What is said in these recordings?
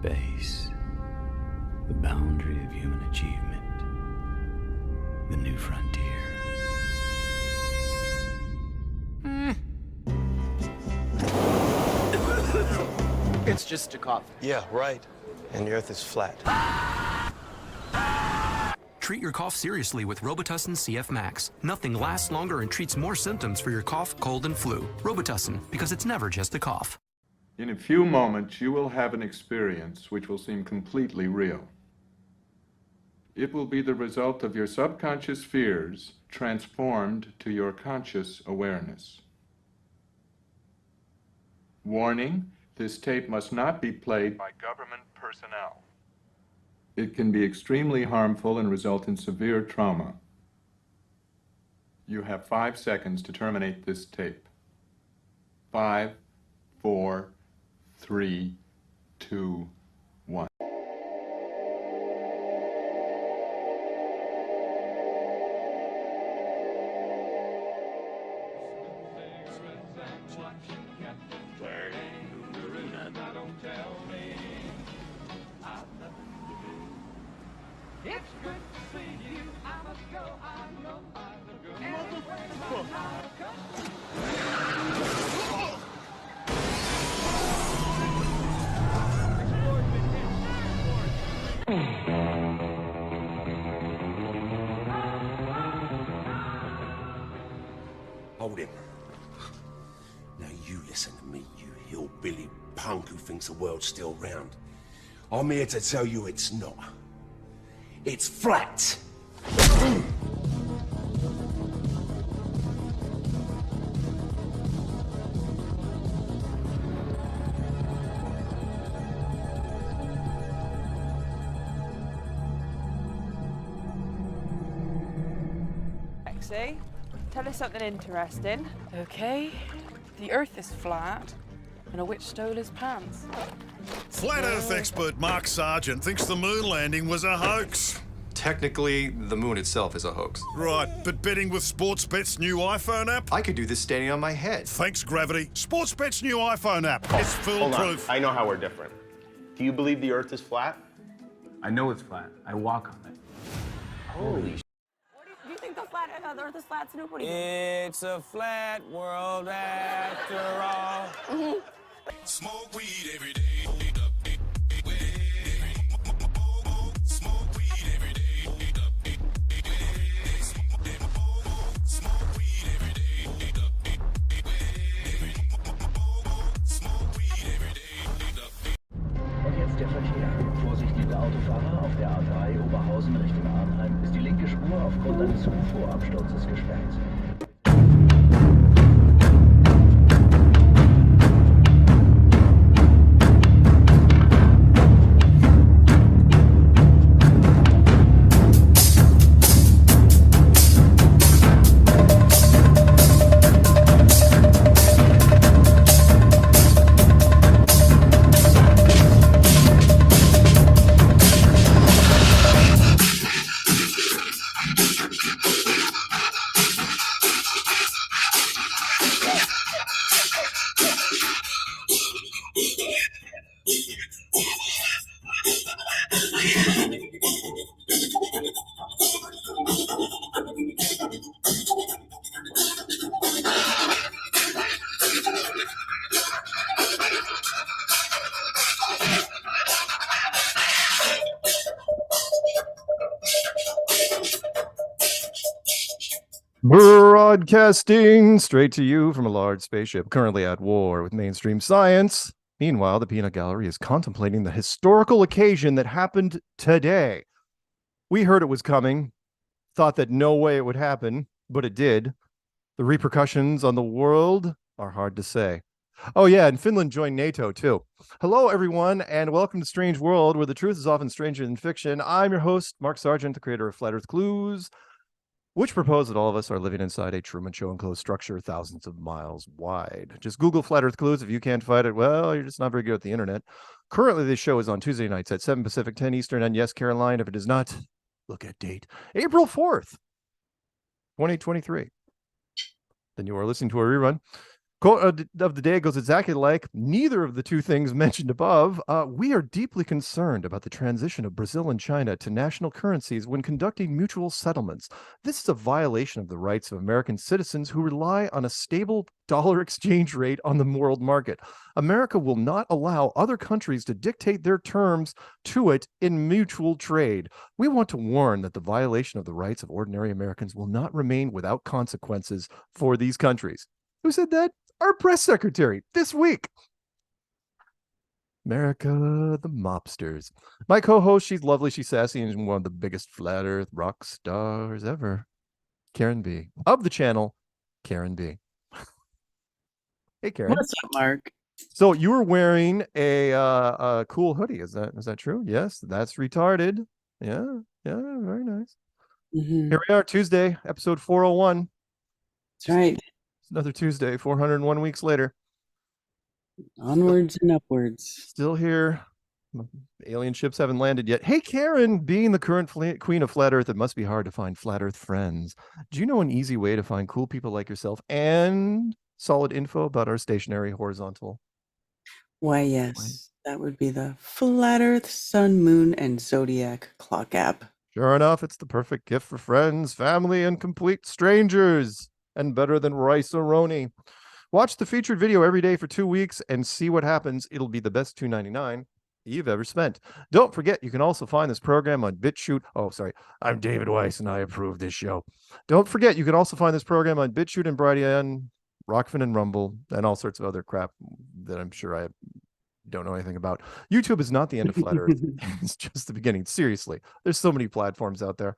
Space, the boundary of human achievement, the new frontier. It's just a cough. Yeah, right. And the Earth is flat. Treat your cough seriously with Robitussin CF Max. Nothing lasts longer and treats more symptoms for your cough, cold, and flu. Robitussin, because it's never just a cough. In a few moments, you will have an experience which will seem completely real. It will be the result of your subconscious fears transformed to your conscious awareness. Warning, this tape must not be played by government personnel. It can be extremely harmful and result in severe trauma. You have 5 seconds to terminate this tape. 5, 4, 3, 2, 1. It's good to see you. I must go. I know I must go. Hold him. Now you listen to me, you hillbilly punk who thinks the world's still round. I'm here to tell you it's not. It's flat. Lexi, tell us something interesting. Okay, the Earth is flat, and a witch stole his pants. Flat Earth expert Mark Sargent thinks the moon landing was a hoax. Technically, the moon itself is a hoax. Right, but betting with Sportsbet's new iPhone app? I could do this standing on my head. Thanks, Gravity. Sportsbet's new iPhone app. It's foolproof. I know how we're different. Do you believe the Earth is flat? I know it's flat. I walk on it. Holy sh**. Do you think the Earth is flat, Snoop? What do you It's a flat world after all. Smoke weed every day. Und jetzt der Verkehr. Vorsicht, liebe Autofahrer, auf der A3 Oberhausen Richtung Arnheim ist die linke Spur aufgrund eines UFO-Absturzes gesperrt. Broadcasting straight to you from a large spaceship currently at war with mainstream science. Meanwhile, the peanut gallery is contemplating the historical occasion that happened today. We heard it was coming, thought that no way it would happen, but it did. The repercussions on the world are hard to say. Oh yeah, and Finland joined NATO too. Hello everyone, and welcome to Strange World, where the truth is often stranger than fiction. I'm your host, Mark Sargent, the creator of Flat Earth Clues, which propose that all of us are living inside a Truman Show enclosed structure thousands of miles wide. Just Google Flat Earth Clues. If you can't find it, well, you're just not very good at the internet. Currently, this show is on Tuesday nights at 7 Pacific, 10 Eastern, and yes, Caroline, if it is not, look at date, April 4th, 2023. Then you are listening to a rerun Quote of the day goes exactly like neither of the two things mentioned above. We are deeply concerned about the transition of Brazil and China to national currencies when conducting mutual settlements. This is a violation of the rights of American citizens who rely on a stable dollar exchange rate on the world market. America will not allow other countries to dictate their terms to it in mutual trade. We want to warn that the violation of the rights of ordinary Americans will not remain without consequences for these countries. Who said that? Our press secretary this week. America, the mobsters. My co-host, she's lovely, she's sassy, and one of the biggest flat earth rock stars ever. Karen B. Of the channel, Karen B. Hey, Karen. What's up, Mark? So you were wearing a cool hoodie. Is that true? Yes, that's retarded. Yeah, very nice. Here we are, Tuesday, episode 401. That's right. It's another Tuesday, 401 weeks later. Onwards and upwards. Still here. Alien ships haven't landed yet. Hey, Karen, being the current queen of Flat Earth, it must be hard to find Flat Earth friends. Do you know an easy way to find cool people like yourself and solid info about our stationary horizontal? Why, yes. That would be the Flat Earth, Sun, Moon, and Zodiac clock app. Sure enough, it's the perfect gift for friends, family, and complete strangers. And better than rice-a-roni. Watch the featured video every day for 2 weeks and see what happens. It'll be the best $2.99 you've ever spent. Don't forget, you can also find this program on BitChute. Oh, sorry. I'm David Weiss, and I approve this show. Don't forget, you can also find this program on BitChute and Brighteon, Rockfin and Rumble, and all sorts of other crap that I'm sure I don't know anything about. YouTube is not the end of Flat Earth. It's just the beginning. Seriously, there's so many platforms out there.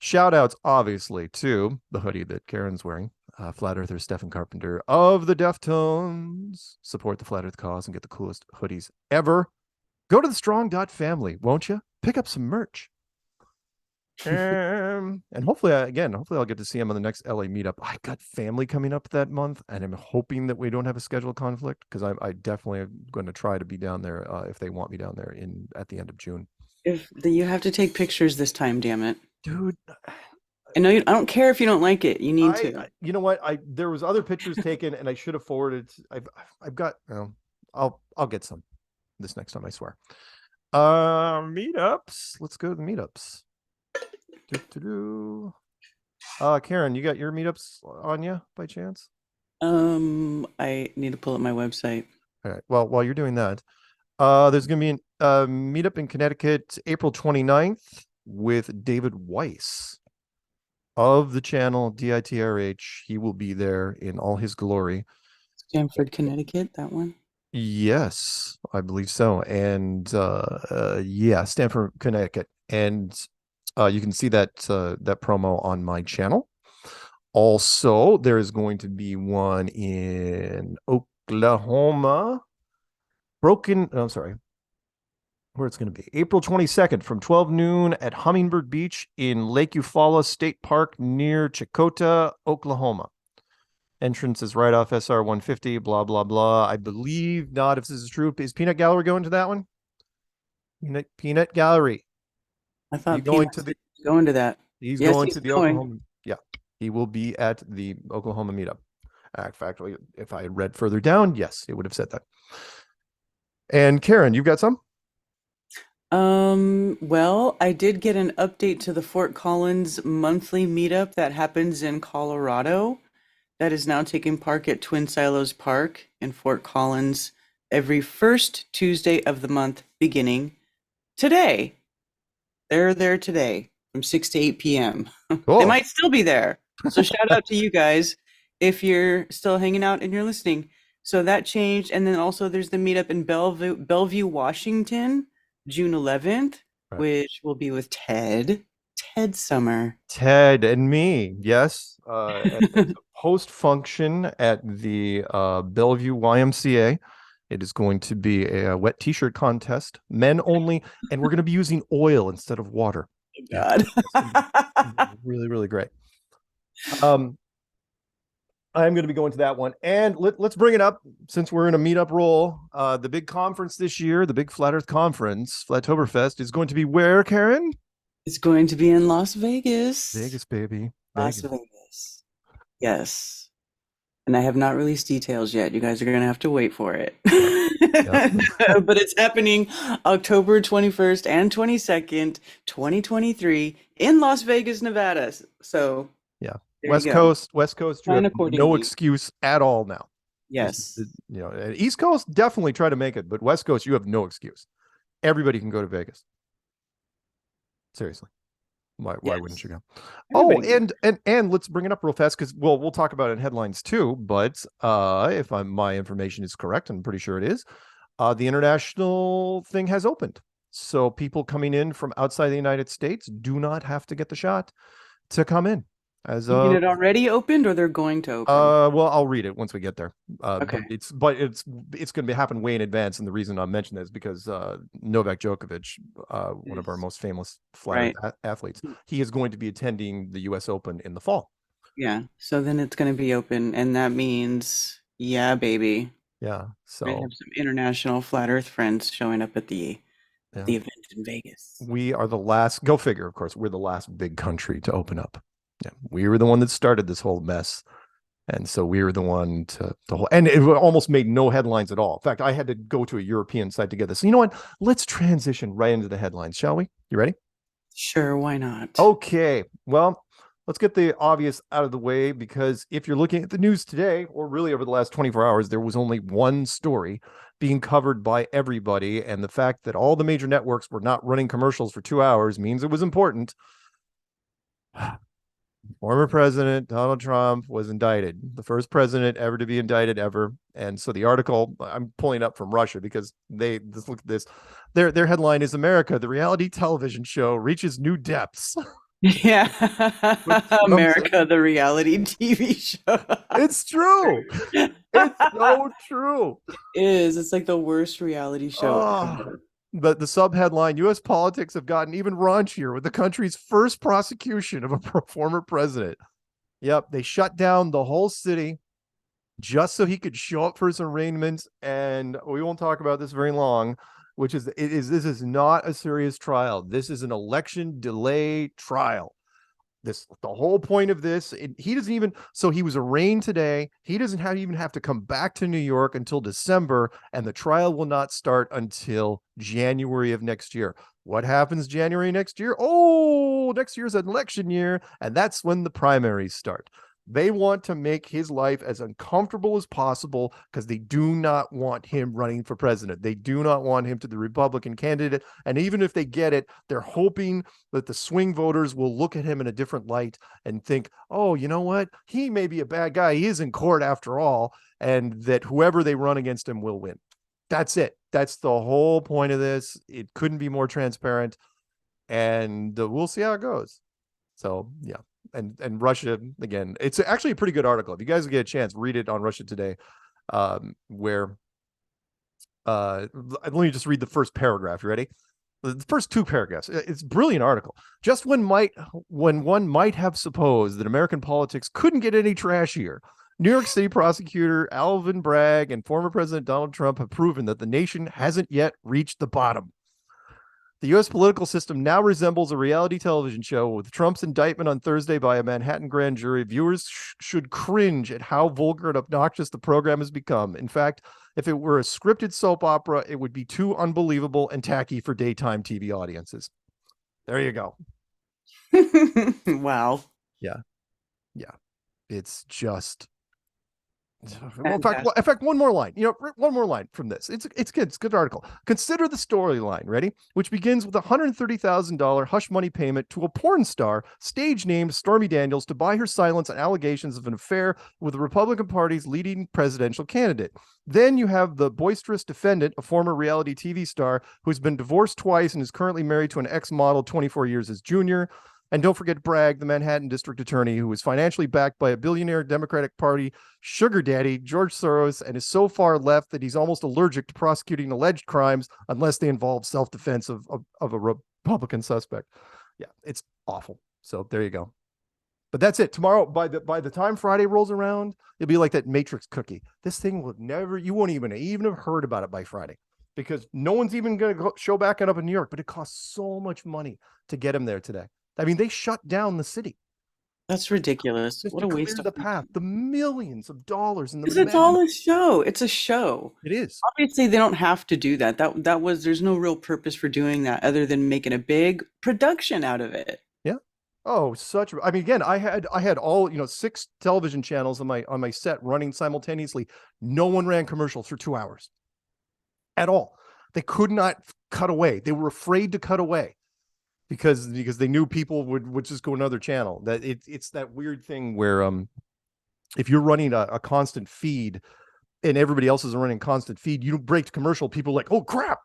Shout outs, obviously, to the hoodie that Karen's wearing. Flat Earther Stephen Carpenter of the Deftones. Support the Flat Earth cause and get the coolest hoodies ever. Go to the strong.family, won't you? Pick up some merch. And hopefully I'll get to see him on the next LA meetup. I got family coming up that month, and I'm hoping that we don't have a schedule conflict, because I definitely am going to try to be down there if they want me down there at the end of June. You have to take pictures this time, damn it. Dude, I know I don't care if you don't like it. You need to. You know what? There was other pictures taken, and I should have forwarded. I've got. I'll get some this next time, I swear. Meetups. Let's go to the meetups. Karen, you got your meetups on you by chance? I need to pull up my website. All right. Well, while you're doing that, there's going to be a meetup in Connecticut, April 29th. With David Weiss of the channel DITRH. He will be there in all his glory. Stamford, Connecticut, that one? Yes, I believe so. And Stamford, Connecticut. And you can see that promo on my channel. Also, there is going to be one in Oklahoma. Where it's going to be April 22nd from 12 noon at Hummingbird Beach in Lake Eufaula State Park near Chakota, Oklahoma. Entrance is right off SR 150, blah, blah, blah. I believe not, if this is true. Is Peanut Gallery going to that one? Peanut Gallery. I thought going to that. He's going to the Oklahoma. Yeah, he will be at the Oklahoma meetup. In fact, if I had read further down, yes, it would have said that. And Karen, you've got some? Well, I did get an update to the Fort Collins monthly meetup that happens in Colorado. That is now taking part at Twin Silos Park in Fort Collins every first Tuesday of the month, beginning today. They're there today from 6 to 8 p.m. Cool. They might still be there. So shout out to you guys if you're still hanging out and you're listening. So that changed. And then also there's the meetup in Bellevue, Washington, June 11th, right, which will be with Ted Summer. Ted and me, yes. Post function at the Bellevue YMCA. It is going to be a wet t-shirt contest, men only, and we're going to be using oil instead of water. Oh, God. Really, really great. I'm going to be going to that one. And let's bring it up since we're in a meetup role. The big conference this year, the big Flat Earth Conference, Flattoberfest, is going to be where, Karen? It's going to be in Las Vegas. Vegas, baby. Las Vegas. Yes. And I have not released details yet. You guys are going to have to wait for it. But it's happening October 21st and 22nd, 2023 in Las Vegas, Nevada. So yeah, there West you go. Coast, you Plan have no accordingly. excuse at all now. Yes. You know, East Coast definitely try to make it, but West Coast, you have no excuse. Everybody can go to Vegas. Seriously. Why wouldn't you go? Everybody And let's bring it up real fast because we'll talk about it in headlines too. But if my information is correct, I'm pretty sure it is. The international thing has opened, so people coming in from outside the United States do not have to get the shot to come in. As You mean it already opened, or they're going to open? well, I'll read it once we get there. Okay. But it's going to happen way in advance, and the reason I'm mentioning this is because Novak Djokovic, one of our most famous flat earth athletes, he is going to be attending the U.S. Open in the fall. Yeah. So then it's going to be open, and that means, yeah, baby. Yeah. So we have some international flat Earth friends showing up at the event in Vegas. We are the last. Go figure. Of course, we're the last big country to open up. Yeah, we were the one that started this whole mess, and so we were the one to hold. And it almost made no headlines at all. In fact, I had to go to a European site to get this. So you know what? Let's transition right into the headlines, shall we? You ready? Sure, why not? Okay. Well, let's get the obvious out of the way, because if you're looking at the news today, or really over the last 24 hours, there was only one story being covered by everybody, and the fact that all the major networks were not running commercials for 2 hours means it was important. Former President Donald Trump was indicted, the first president ever to be indicted ever. And so the article I'm pulling up from Russia, because look at this. Their headline is "America, the reality television show reaches new depths." Yeah. America, the reality TV show. It's true. It's so true. It is. It's like the worst reality show ever. But the sub-headline, U.S. politics have gotten even raunchier with the country's first prosecution of a former president. Yep, they shut down the whole city just so he could show up for his arraignment. And we won't talk about this very long, which is, this is not a serious trial. This is an election delay trial. The whole point of this, he doesn't even, so he was arraigned today. He doesn't even have to come back to New York until December, and the trial will not start until January of next year. What happens January next year? Oh, next year's an election year, and that's when the primaries start. They want to make his life as uncomfortable as possible because they do not want him running for president. They do not want him to the Republican candidate. And even if they get it, they're hoping that the swing voters will look at him in a different light and think, oh, you know what? He may be a bad guy. He is in court after all. And that whoever they run against him will win. That's it. That's the whole point of this. It couldn't be more transparent. And we'll see how it goes. So, yeah. And Russia, again, it's actually a pretty good article. If you guys get a chance, read it on Russia Today, where let me just read the first paragraph. You ready? The first two paragraphs. It's a brilliant article. Just when one might have supposed that American politics couldn't get any trashier, New York City prosecutor Alvin Bragg and former President Donald Trump have proven that the nation hasn't yet reached the bottom. The U.S. political system now resembles a reality television show. With Trump's indictment on Thursday by a Manhattan grand jury, viewers should cringe at how vulgar and obnoxious the program has become. In fact, if it were a scripted soap opera, it would be too unbelievable and tacky for daytime TV audiences. There you go. Wow. Yeah. Yeah. It's just... Well, in fact, one more line. One more line from this. It's good. It's a good article. Consider the storyline. Ready? Which begins with a $130,000 hush money payment to a porn star, stage named Stormy Daniels, to buy her silence on allegations of an affair with the Republican Party's leading presidential candidate. Then you have the boisterous defendant, a former reality TV star who's been divorced twice and is currently married to an ex-model 24 years his junior. And don't forget Bragg, the Manhattan district attorney, who is financially backed by a billionaire Democratic Party sugar daddy, George Soros, and is so far left that he's almost allergic to prosecuting alleged crimes unless they involve self-defense of a Republican suspect. Yeah, it's awful. So there you go. But that's it. Tomorrow, by the time Friday rolls around, it'll be like that Matrix cookie. This thing will never, you won't even have heard about it by Friday, because no one's even going to show back up in New York, but it costs so much money to get him there today. I mean, they shut down the city. That's ridiculous. Just What to a clear waste of the path, the millions of dollars and the Because it's all a show. It's a show. It is. Obviously, they don't have to do that. There's no real purpose for doing that other than making a big production out of it. Yeah. Oh, I mean, again, I had all, 6 television channels on my set running simultaneously. No one ran commercials for 2 hours at all. They could not cut away. They were afraid to cut away because they knew people would just go another channel. That it's that weird thing where if you're running a constant feed and everybody else is running constant feed, you break the commercial, people are like, oh crap,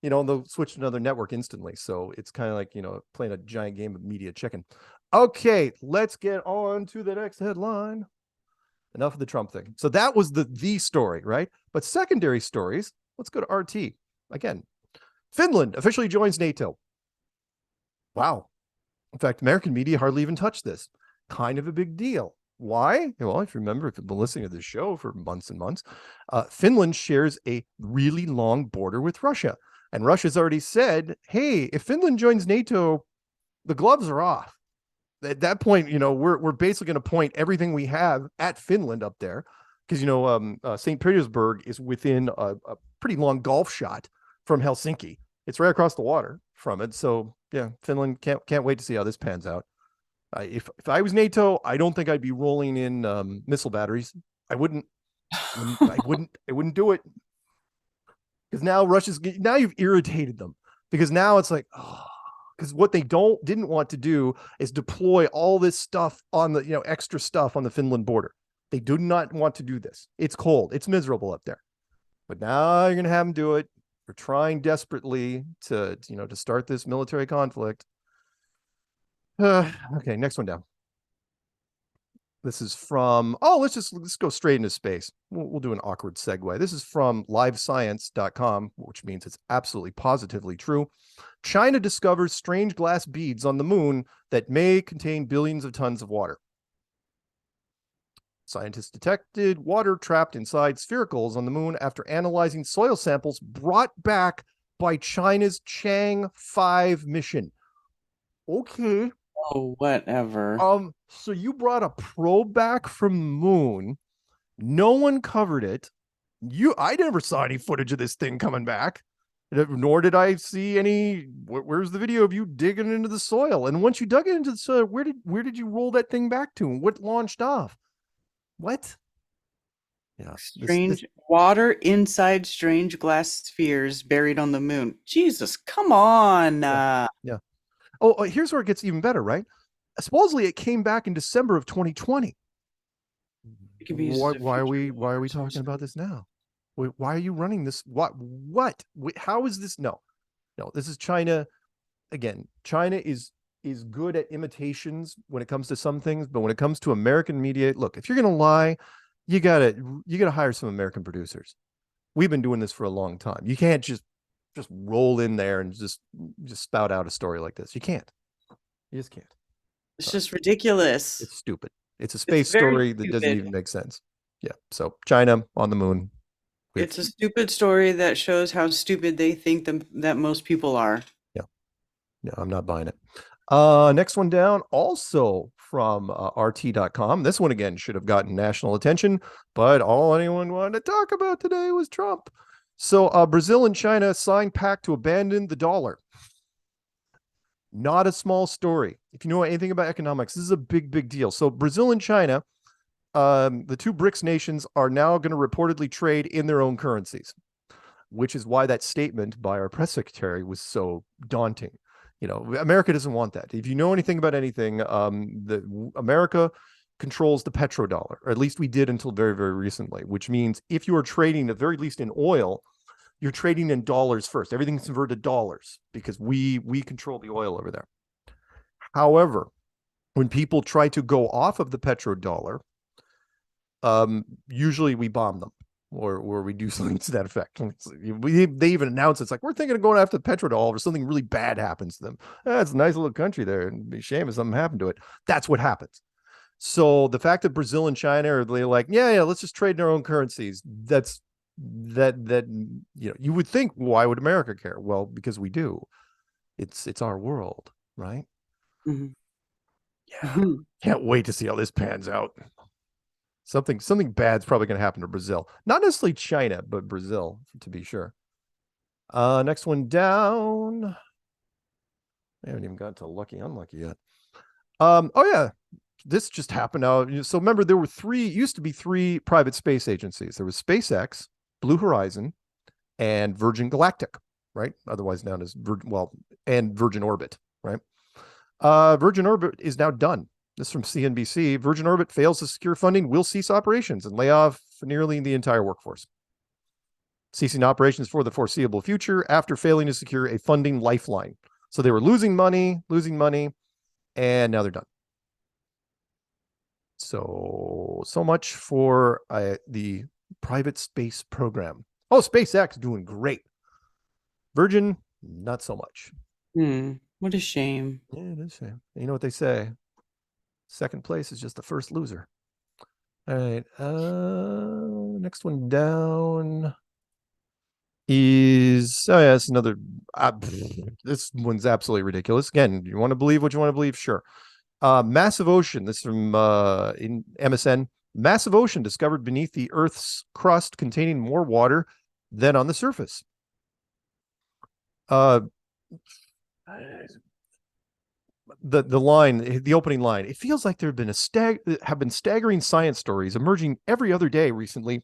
they'll switch to another network instantly. So it's kind of like, playing a giant game of media chicken. Okay, let's get on to the next headline. Enough of the Trump thing. So that was the story, right? But secondary stories, let's go to RT. Again, Finland officially joins NATO. Wow. In fact, American media hardly even touched this. Kind of a big deal. Why? Well, if you remember, if you've been listening to this show for months and months, Finland shares a really long border with Russia. And Russia's already said, hey, if Finland joins NATO, the gloves are off. At that point, we're basically going to point everything we have at Finland up there. Because, St. Petersburg is within a pretty long golf shot from Helsinki. It's right across the water from it. So, yeah, Finland can't wait to see how this pans out. If I was NATO, I don't think I'd be rolling in missile batteries. I wouldn't do it. Because now you've irritated them. Because now it's like, because what they didn't want to do is deploy all this stuff on the, extra stuff on the Finland border. They do not want to do this. It's cold. It's miserable up there. But now you're going to have them do it. We're trying desperately to start this military conflict. Okay, next one down. This is from, let's go straight into space. We'll do an awkward segue. This is from livescience.com, which means it's absolutely positively true. China discovers strange glass beads on the moon that may contain billions of tons of water. Scientists detected water trapped inside sphericals on the moon after analyzing soil samples brought back by China's Chang 5 mission. Okay. Oh, whatever. So you brought a probe back from the moon. No one covered it. I never saw any footage of this thing coming back. Nor did I see any. Where's the video of you digging into the soil? And once you dug it into the soil, where did you roll that thing back to? And what launched off? What? Yeah. Strange water inside strange glass spheres buried on the moon. Jesus, come on. Yeah. Oh, here's where it gets even better, right? Supposedly it came back in December of 2020. Why are we talking about this now? Why are you running this? What? How is this? No, this is China. Again, China is good at imitations when it comes to some things, but when it comes to American media, look, if you're going to lie, you gotta hire some American producers. We've been doing this for a long time. You can't just roll in there and just spout out a story like this. You can't. You just can't. It's just ridiculous. It's stupid. It's a space story that doesn't even make sense. Yeah. So China on the moon. It's a stupid story that shows how stupid they think that most people are. Yeah. No, I'm not buying it. Next one down, also from RT.com. This one again should have gotten national attention, but all anyone wanted to talk about today was Trump. So Brazil and China signed pact to abandon the dollar. Not a small story. If you know anything about economics, this is a big, big deal. So Brazil and China, the two BRICS nations, are now going to reportedly trade in their own currencies, which is why that statement by our press secretary was so daunting. America doesn't want that. If you know anything about anything, America controls the petrodollar, or at least we did until very, very recently, which means if you are trading, at the very least in oil, you're trading in dollars first. Everything's converted to dollars because we control the oil over there. However, when people try to go off of the petrodollar, usually we bomb them or we do something to that effect. They even announce it's like, we're thinking of going after the petrodollar or something really bad happens to them. It's a nice little country there. It'd be a shame if something happened to it. That's what happens. So the fact that Brazil and China are like, yeah, let's just trade in our own currencies. That you would think, why would America care? Well, because we do. It's our world, right? Mm-hmm. Can't wait to see how this pans out. Something bad's probably going to happen to Brazil. Not necessarily China, but Brazil, to be sure. Next one down. I haven't even gotten to lucky, unlucky yet. Oh yeah, this just happened now. So remember, there were used to be three private space agencies. There was SpaceX, Blue Horizon, and Virgin Galactic, right? Otherwise known as and Virgin Orbit, right? Virgin Orbit is now done. This is from CNBC. Virgin Orbit fails to secure funding, will cease operations and lay off nearly the entire workforce. Ceasing operations for the foreseeable future after failing to secure a funding lifeline. So they were losing money, and now they're done. So much for the private space program. Oh, SpaceX doing great. Virgin, not so much. What a shame. Yeah, it is a shame. You know what they say? Second place is just the first loser. All right. Next one down is it's another. This one's absolutely ridiculous. Again, you want to believe what you want to believe? Sure. Massive ocean. This is from in MSN. Massive ocean discovered beneath the Earth's crust, containing more water than on the surface. The opening line, it feels like there have been staggering science stories emerging every other day recently,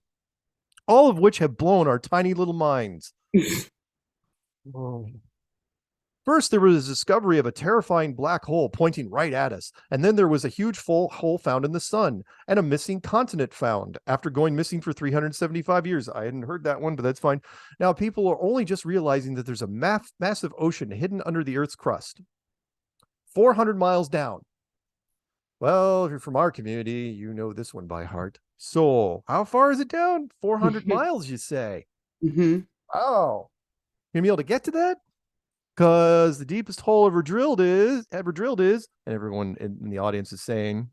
all of which have blown our tiny little minds. First, there was a discovery of a terrifying black hole pointing right at us, and then there was a huge hole found in the sun, and a missing continent found after going missing for 375 years. I hadn't heard that one, but that's fine. Now, people are only just realizing that there's a massive ocean hidden under the Earth's crust. 400 miles down. Well, if you're from our community, you know this one by heart. So, how far is it down? 400 miles, you say? Oh, you gonna be able to get to that? Because the deepest hole ever drilled is, and everyone in the audience is saying,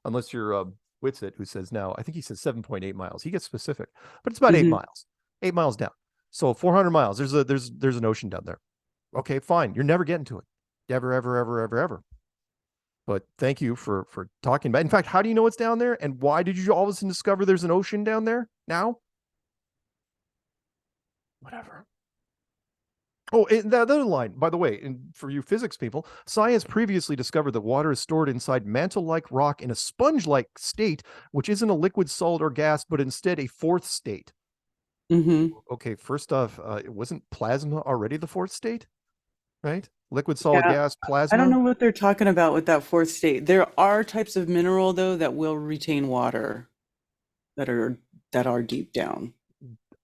unless you're Witsit, who says now, I think he says 7.8 miles. He gets specific, but it's about 8 miles. 8 miles down. So 400 miles. There's an ocean down there. Okay, fine. You're never getting to it. Ever, ever, ever, ever, ever. But thank you for talking about it. In fact, how do you know it's down there? And why did you all of a sudden discover there's an ocean down there now? Whatever. Oh, and that other line, by the way, and for you physics people, science previously discovered that water is stored inside mantle-like rock in a sponge-like state, which isn't a liquid, solid, or gas, but instead a fourth state. Okay, first off, wasn't plasma already the fourth state? Right? Liquid, solid, gas, plasma. I don't know what they're talking about with that fourth state. There are types of mineral, though, that will retain water that are deep down.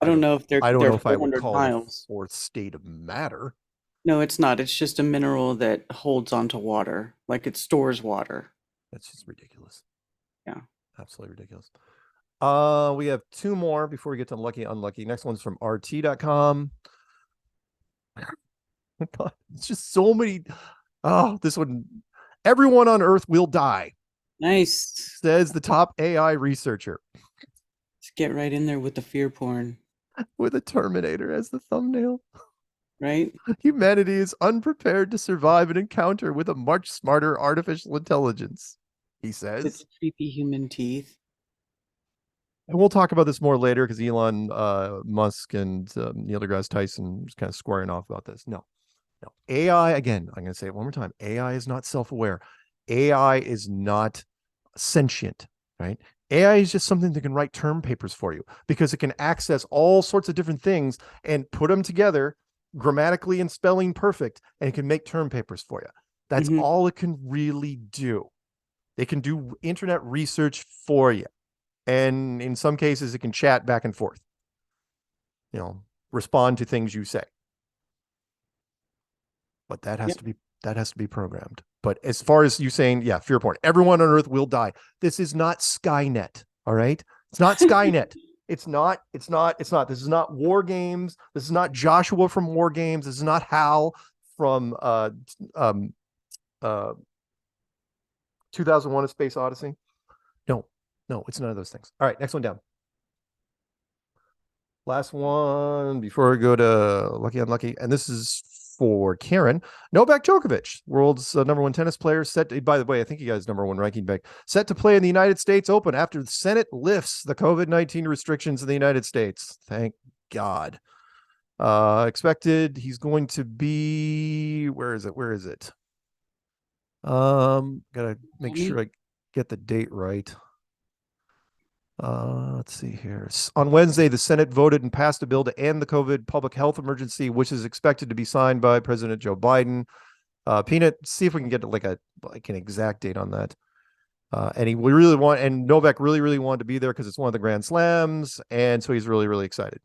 I don't know if they're. I don't know if I would 400 call miles. it a fourth state of matter. No, it's not. It's just a mineral that holds onto water, like it stores water. That's just ridiculous. Yeah, absolutely ridiculous. We have two more before we get to lucky, unlucky. Next one's from RT.com. It's just so many. Oh, this one. Everyone on Earth will die. Nice. Says the top AI researcher. Let's get right in there with the fear porn. With a Terminator as the thumbnail. Right? Humanity is unprepared to survive an encounter with a much smarter artificial intelligence, he says. With creepy human teeth. And we'll talk about this more later because Elon Musk and Neil deGrasse Tyson is kind of squaring off about this. No. AI, again, I'm going to say it one more time. AI is not self-aware. AI is not sentient, right? AI is just something that can write term papers for you because it can access all sorts of different things and put them together grammatically and spelling perfect, and it can make term papers for you. That's all it can really do. It can do internet research for you. And in some cases, it can chat back and forth, respond to things you say. But that has to be programmed. But as far as you saying, fear porn, everyone on Earth will die. This is not Skynet. All right. It's not Skynet. It's not. This is not War Games. This is not Joshua from War Games. This is not Hal from 2001: A Space Odyssey. No, it's none of those things. All right, next one down. Last one before we go to lucky, unlucky, and this is for Karen. Novak Djokovic, world's number one tennis player, by the way, I think he got his number one ranking back, set to play in the United States Open after the Senate lifts the COVID-19 restrictions in the United States. Thank God. Expected he's going to be, where is it? Gotta make sure I get the date right. Let's see here. On Wednesday, the Senate voted and passed a bill to end the COVID public health emergency, which is expected to be signed by President Joe Biden. Peanut, see if we can get like an exact date on that. And Novak really wanted to be there because it's one of the Grand Slams, and so he's really excited.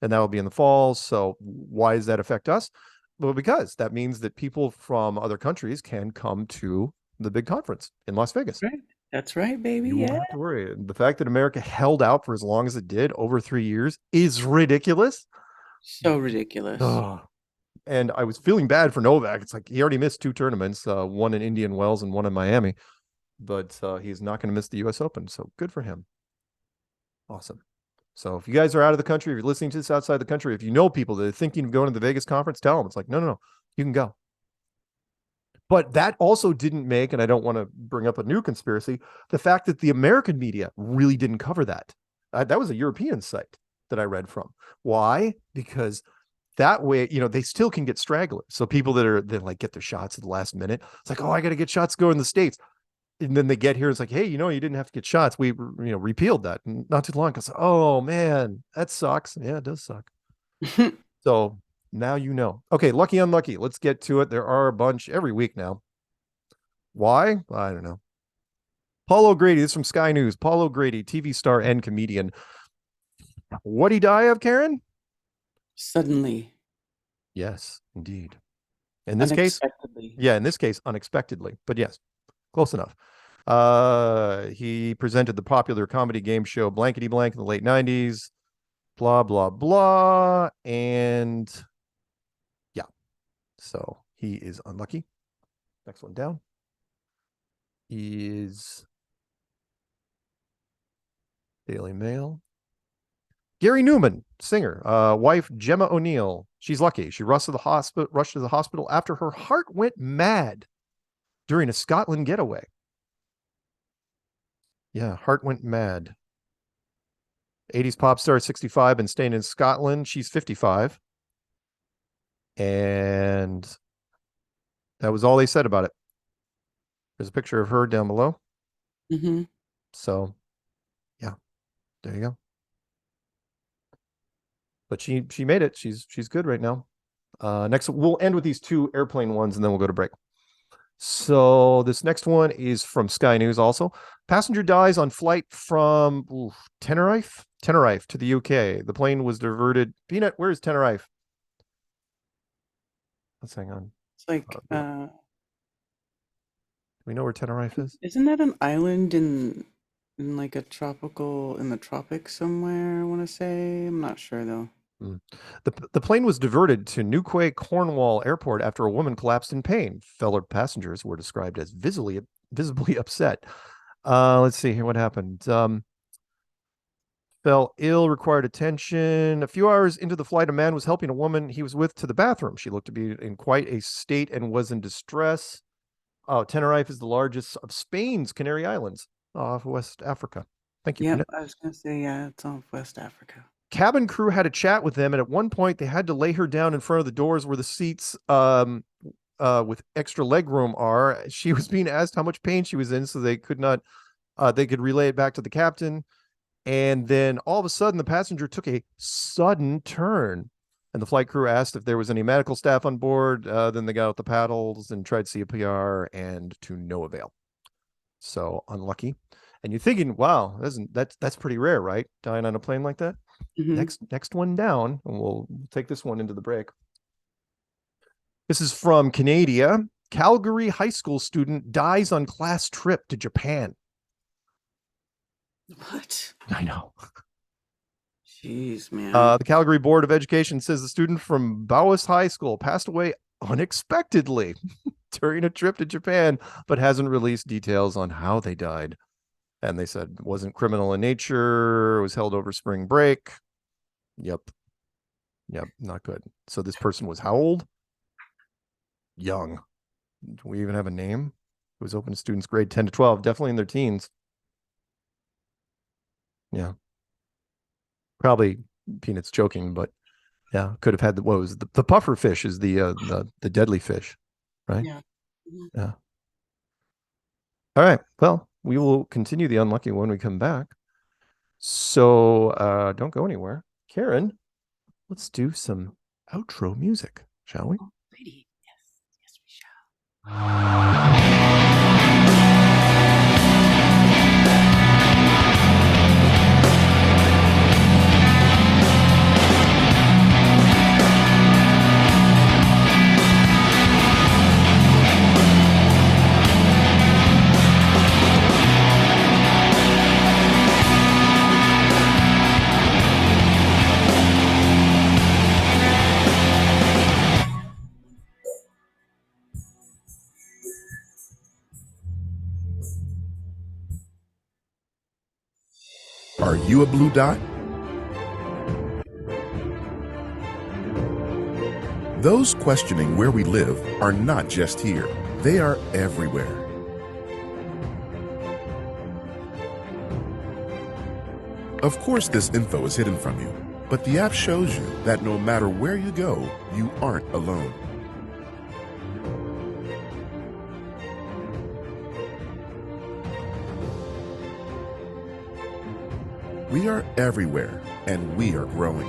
And that will be in the fall. So why does that affect us? Well, because that means that people from other countries can come to the big conference in Las Vegas. Right. That's right, baby. You won't have to worry. The fact that America held out for as long as it did, over 3 years, is ridiculous. So ridiculous. And I was feeling bad for Novak. It's like he already missed 2 tournaments, one in Indian Wells and one in Miami. But he's not going to miss the U.S. Open. So good for him. Awesome. So if you guys are out of the country, if you're listening to this outside the country, if you know people that are thinking of going to the Vegas conference, tell them. It's like, no, you can go. But that also didn't make, and I don't want to bring up a new conspiracy, the fact that the American media really didn't cover that. That was a European site that I read from. Why? Because that way, they still can get stragglers. So people that like get their shots at the last minute, it's like, oh, I got to get shots going in the States. And then they get here, it's like, hey, you didn't have to get shots. We, repealed that not too long ago. Oh man, that sucks. Yeah, it does suck. So now you know. Okay, lucky, unlucky. Let's get to it. There are a bunch every week now. Why? I don't know. Paul O'Grady, this is from Sky News. Paul O'Grady, TV star and comedian. What'd he die of, Karen? Suddenly. Yes, indeed. In this case, unexpectedly. But yes, close enough. He presented the popular comedy game show Blankety Blank in the late 90s. Blah, blah, blah. And yeah, so he is unlucky. Next one down is Daily Mail. Gary Newman, singer, wife Gemma O'Neill. She's lucky. She rushed to the hospital after her heart went mad during a Scotland getaway. Yeah, heart went mad. 80s pop star, 65, and staying in Scotland. She's 55. And that was all they said about it. There's a picture of her down below. Mm-hmm. So, yeah, there you go. But she made it. She's good right now. Next, we'll end with these 2 airplane ones, and then we'll go to break. So this next one is from Sky News also. Passenger dies on flight from Tenerife to the UK. The plane was diverted. Peanut, where's Tenerife? Let's hang on. It's like do we know where Tenerife is? Isn't that an island in like in the tropics somewhere, I want to say? I'm not sure though. The plane was diverted to Newquay Cornwall Airport after a woman collapsed in pain. Fellow passengers were described as visibly upset. Let's see here what happened. Fell ill, required attention. A few hours into the flight, a man was helping a woman he was with to the bathroom. She looked to be in quite a state and was in distress. Tenerife is the largest of Spain's Canary Islands off West Africa. Thank you. Yeah, Peanut. I was going to say, yeah, it's off West Africa. Cabin crew had a chat with them, and at one point they had to lay her down in front of the doors where the seats with extra leg room are. She was being asked how much pain she was in, so they could relay it back to the captain. And then all of a sudden, the passenger took a sudden turn, and the flight crew asked if there was any medical staff on board. Then they got out the paddles and tried CPR, and to no avail. So unlucky. And you're thinking, wow, that's pretty rare, right? Dying on a plane like that. Mm-hmm. Next one down, and we'll take this one into the break. This is from Canada. Calgary high school student dies on class trip to Japan. What? I know. Jeez, man. The Calgary Board of Education says the student from Bowis High School passed away unexpectedly during a trip to Japan, but hasn't released details on how they died. And they said it wasn't criminal in nature, was held over spring break. Yep, not good. So this person was how old? young. Do we even have a name? It was open to students grade 10 to 12, definitely in their teens. Yeah. Probably Peanut's joking, but yeah, could have had what was the puffer fish is the deadly fish, right? Yeah. Yeah. All right. Well, we will continue the unlucky when we come back. So don't go anywhere. Karen, let's do some outro music, shall we? Lady. Yes, we shall. Are you a blue dot? Those questioning where we live are not just here. They are everywhere. Of course, this info is hidden from you, but the app shows you that no matter where you go, you aren't alone. We are everywhere, and we are growing.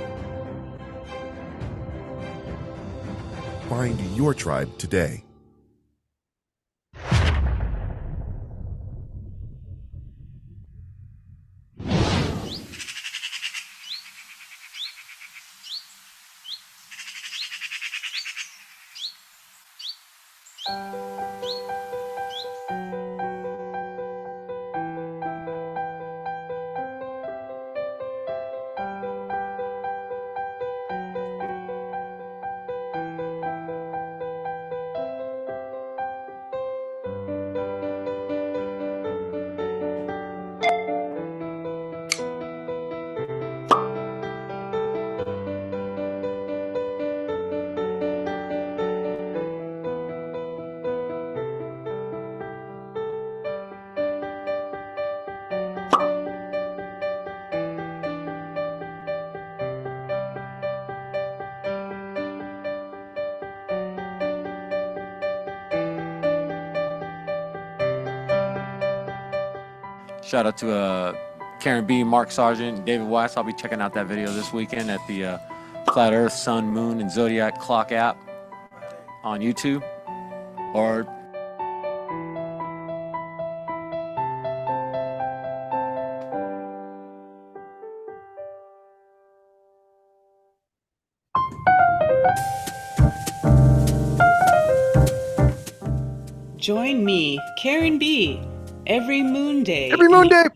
Find your tribe today. Shout out to Karen B, Mark Sargent, David Weiss. I'll be checking out that video this weekend at the Flat Earth, Sun, Moon, and Zodiac Clock app on YouTube. Or Join me, Karen B, every moon day. Every moon day.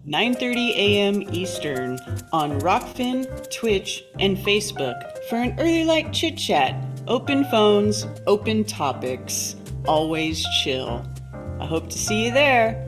9:30 a.m. Eastern on Rockfin, Twitch, and Facebook for an early light chit chat. Open phones, open topics, always chill. I hope to see you there.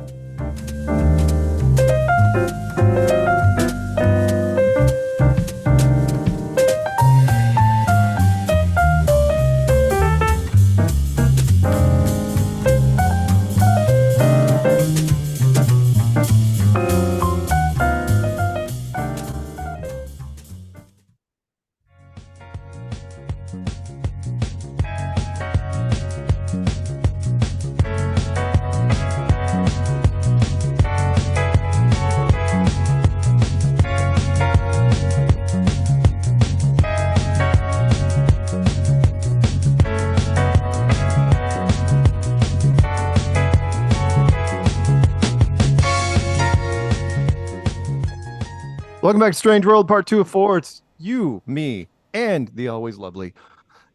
Welcome back to Strange World, part 2 of 4. It's you, me, and the always lovely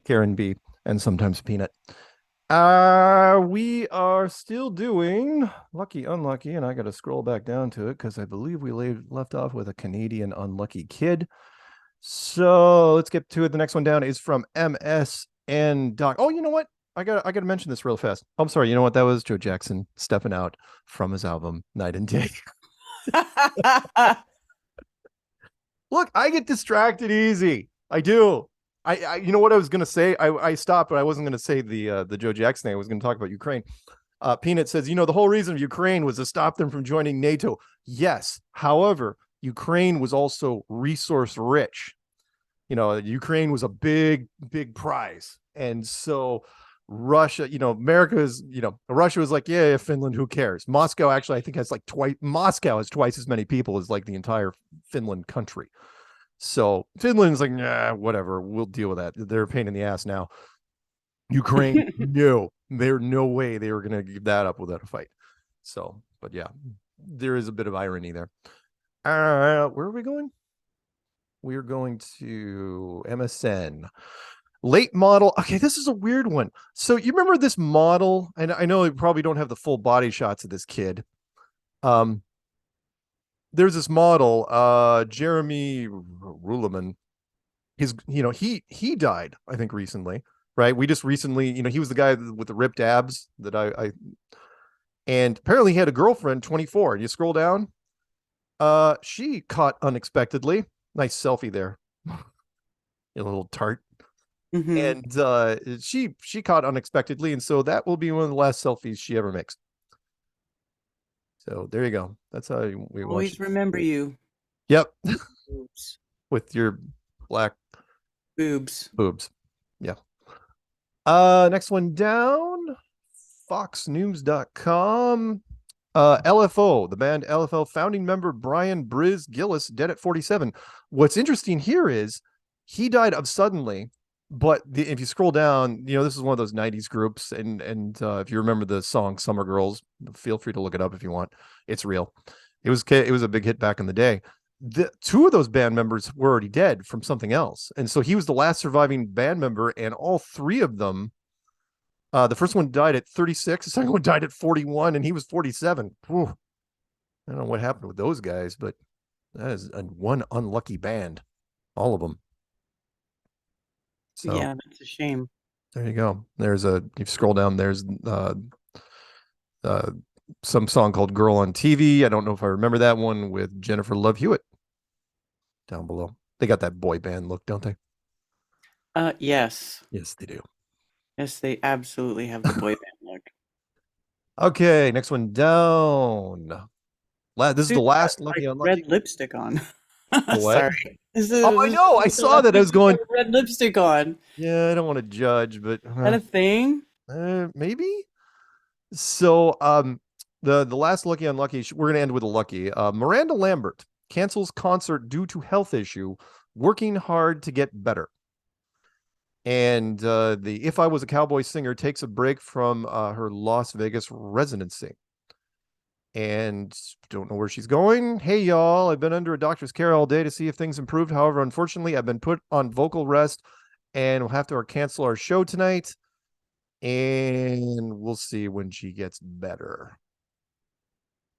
Karen B, and sometimes Peanut. We are still doing Lucky Unlucky, and I got to scroll back down to it because I believe we left off with a Canadian unlucky kid. So let's get to it. The next one down is from MSN Doc. Oh, you know what? I got to mention this real fast. I'm sorry. You know what? That was Joe Jackson stepping out from his album Night and Day. Look, I get distracted easy. I do. You know what I was going to say? I stopped, but I wasn't going to say the Joe Jackson thing. I was going to talk about Ukraine. Peanut says, the whole reason of Ukraine was to stop them from joining NATO. Yes. However, Ukraine was also resource rich. Ukraine was a big, big prize. And so Russia, Russia was like, yeah, Finland, who cares? Moscow actually, I think has Moscow has twice as many people as like the entire Finland country. So Finland's like, nah, whatever, we'll deal with that. They're a pain in the ass now. Ukraine, no, there's no way they were going to give that up without a fight. So, but yeah, there is a bit of irony there. Where are we going? We're going to MSN. Late model. Okay, this is a weird one. So you remember this model? And I know you probably don't have the full body shots of this kid. There's this model, Jeremy Ruleman. He died, I think, recently, right? We just recently, he was the guy with the ripped abs that and apparently he had a girlfriend, 24. You scroll down, she caught unexpectedly. Nice selfie there. A little tart. Mm-hmm. And she caught unexpectedly, and so that will be one of the last selfies she ever makes. So there you go. That's how we always remember you. Yep. Boobs. With your black boobs. Yeah. Next one down. FoxNews.com. LFO, the band LFO founding member Brian Briz Gillis dead at 47. What's interesting here is he died of suddenly. But if you scroll down, this is one of those 90s groups. And if you remember the song Summer Girls, feel free to look it up if you want. It's real. It was a big hit back in the day. The two of those band members were already dead from something else. And so he was the last surviving band member. And all three of them, the first one died at 36. The second one died at 41. And he was 47. Whew. I don't know what happened with those guys, but that is one unlucky band. All of them. So, yeah, that's a shame. There you go. If you scroll down, there's some song called Girl on TV. I don't know if I remember that one with Jennifer Love Hewitt down below. They got that boy band look, don't they? Yes. Yes, they do. Yes, they absolutely have the boy band look. Okay, next one down. This is the last lucky unlucky. Red lipstick on. What? Sorry. I know. I saw that. I was going red lipstick on. Yeah, I don't want to judge, but is that a thing? Maybe. So, the last lucky unlucky. We're gonna end with a lucky. Miranda Lambert cancels concert due to health issue. Working hard to get better. And the If I Was a Cowboy singer takes a break from her Las Vegas residency. And don't know where she's going. Hey, y'all, I've been under a doctor's care all day to see if things improved. However, unfortunately, I've been put on vocal rest and we'll have to cancel our show tonight. And we'll see when she gets better.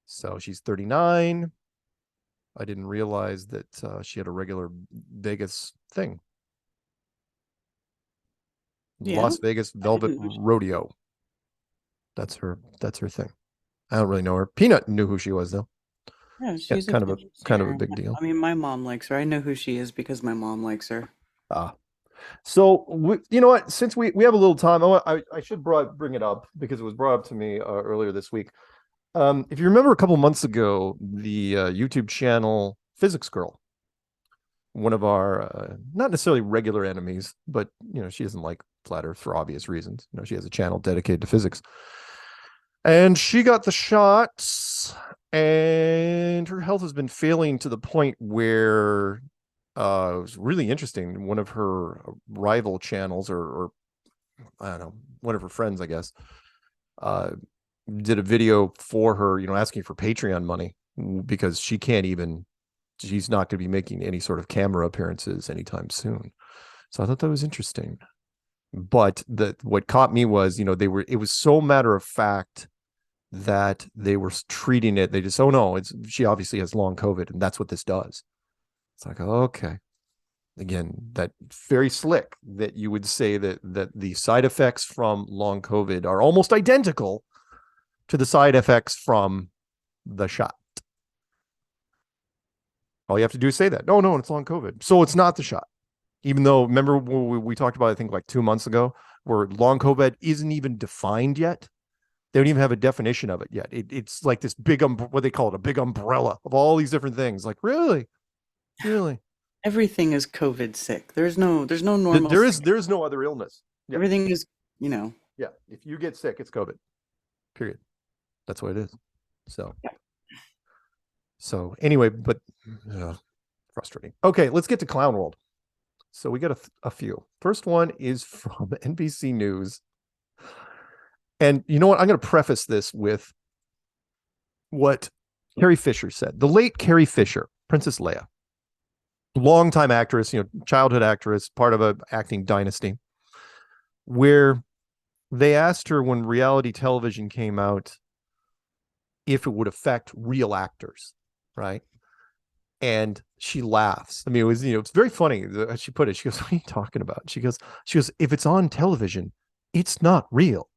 So she's 39. I didn't realize that she had a regular Vegas thing. Yeah. Las Vegas Velvet Rodeo. That's her thing. I don't really know her. Peanut knew who she was though. Yeah, she's kind of a big deal. I mean, my mom likes her. I know who she is because my mom likes her. So you know what? Since we have a little time, I should bring it up because it was brought up to me earlier this week. If you remember a couple months ago, the YouTube channel Physics Girl, one of our not necessarily regular enemies, but she doesn't like flat Earth for obvious reasons. She has a channel dedicated to physics. And she got the shots, and her health has been failing to the point where it was really interesting. One of her rival channels, or I don't know, one of her friends, I guess, did a video for her, asking for Patreon money because she's not going to be making any sort of camera appearances anytime soon. So I thought that was interesting. But what caught me was, it was so matter of fact that they were treating it. They just, oh no, she obviously has long COVID and that's what this does. It's like, okay. Again, that very slick that you would say that the side effects from long COVID are almost identical to the side effects from the shot. All you have to do is say that. No, it's long COVID. So it's not the shot. Even though, remember we talked about, I think like 2 months ago, where long COVID isn't even defined yet. They don't even have a definition of it yet. It's like this big, what they call it, a big umbrella of all these different things. Like, really? Everything is COVID sick. There's no normal. There is no other illness. Yeah. Everything is, Yeah. If you get sick, it's COVID. Period. That's what it is. So anyway, but frustrating. Okay, let's get to Clown World. So we got a few. First one is from NBC News. And you know what? I'm going to preface this with what Carrie Fisher said. The late Carrie Fisher, Princess Leia, longtime actress, childhood actress, part of an acting dynasty, where they asked her when reality television came out if it would affect real actors, right? And she laughs. I mean, it was, it's very funny. She put it, she goes, what are you talking about? She goes, if it's on television, it's not real.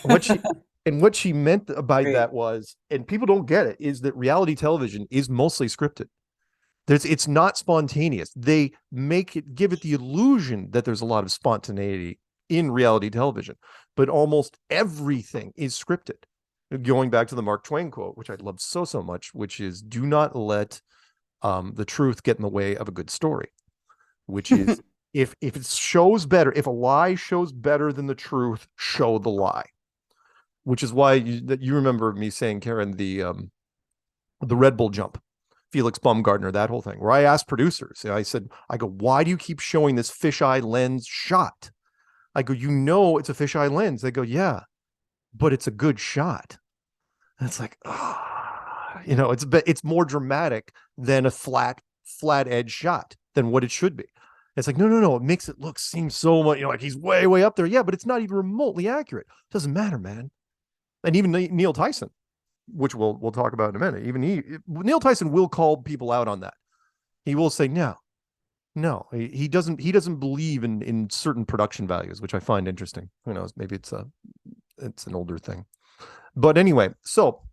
What she meant by that was, and people don't get it, is that reality television is mostly scripted. It's not spontaneous. They give it the illusion that there's a lot of spontaneity in reality television, but almost everything is scripted. Going back to the Mark Twain quote, which I love so much, which is, do not let the truth get in the way of a good story, which is if it shows better, if a lie shows better than the truth, show the lie. Which is why you remember me saying, Karen, the Red Bull jump, Felix Baumgartner, that whole thing, where I asked producers, I go, why do you keep showing this fisheye lens shot? I go, it's a fisheye lens. They go, yeah, but it's a good shot. And it's like, it's more dramatic than a flat edge shot than what it should be. It's like, no, it makes it seem so much, like he's way up there. Yeah, but it's not even remotely accurate. Doesn't matter, man. And even Neil Tyson, which we'll talk about in a minute, Neil Tyson will call people out on that. He will say, no, he doesn't believe in certain production values, which I find interesting. Who knows? Maybe it's an older thing. But anyway, so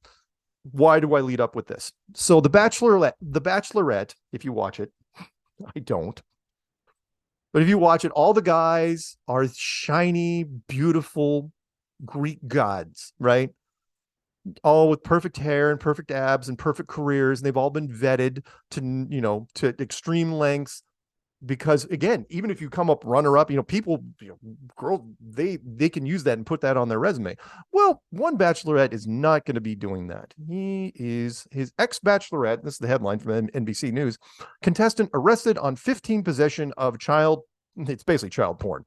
why do I lead up with this? So the Bachelorette, if you watch it, I don't. But if you watch it, all the guys are shiny, beautiful Greek gods, right? All with perfect hair and perfect abs and perfect careers, and they've all been vetted to extreme lengths. Because again, even if you come up runner-up, people, girls, they can use that and put that on their resume. Well, one Bachelorette is not going to be doing that. His ex-Bachelorette, this is the headline from NBC News, contestant arrested on 15 possession of it's basically child porn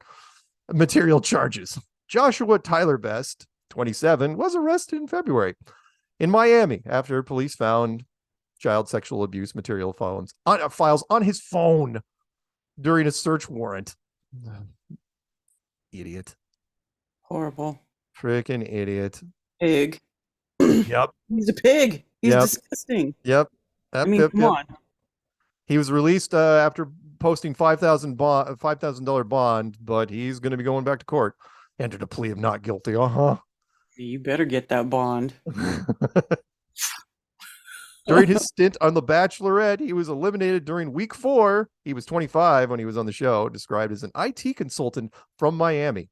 material charges. Joshua Tyler Best, 27, was arrested in February in Miami after police found child sexual abuse material files on his phone during a search warrant. Idiot. Horrible. Freaking idiot. Pig. Yep. He's a pig. He's disgusting. Yep. Come on. He was released after posting $5,000 bond, but he's going to be going back to court. Entered a plea of not guilty. You better get that bond. During his stint on The Bachelorette, he was eliminated during week 4. He was 25 when he was on the show, described as an IT consultant from Miami.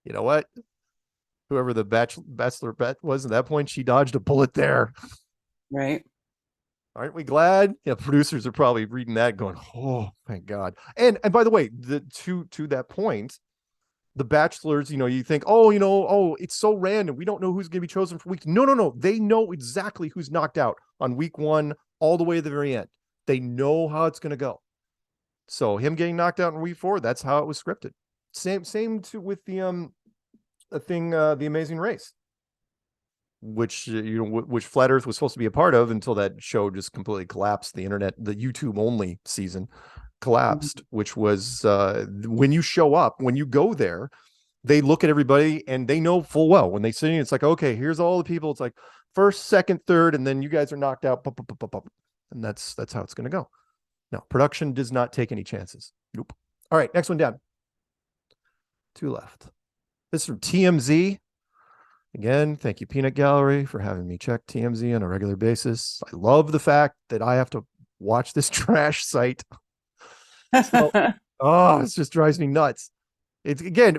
You know what? Whoever the Bachelorette was at that point, she dodged a bullet there. Right. Aren't we glad? Yeah, producers are probably reading that going, oh, thank God. And by the way, to that point, the Bachelors, you think, it's so random. We don't know who's going to be chosen for week. No. They know exactly who's knocked out on week 1 all the way to the very end. They know how it's going to go. So him getting knocked out in week 4, that's how it was scripted. Same with the The Amazing Race, which which Flat Earth was supposed to be a part of until that show just completely collapsed. The internet, the YouTube only season collapsed, which was when you show up, when you go there, they look at everybody and they know full well when they see it's like, okay, here's all the people. It's like first, second, third, and then you guys are knocked out. And that's how it's going to go. No, production does not take any chances. Nope. All right, next one down. 2 left. This is from TMZ. Again, thank you, Peanut Gallery, for having me check TMZ on a regular basis. I love the fact that I have to watch this trash site. So, it just drives me nuts. It's again,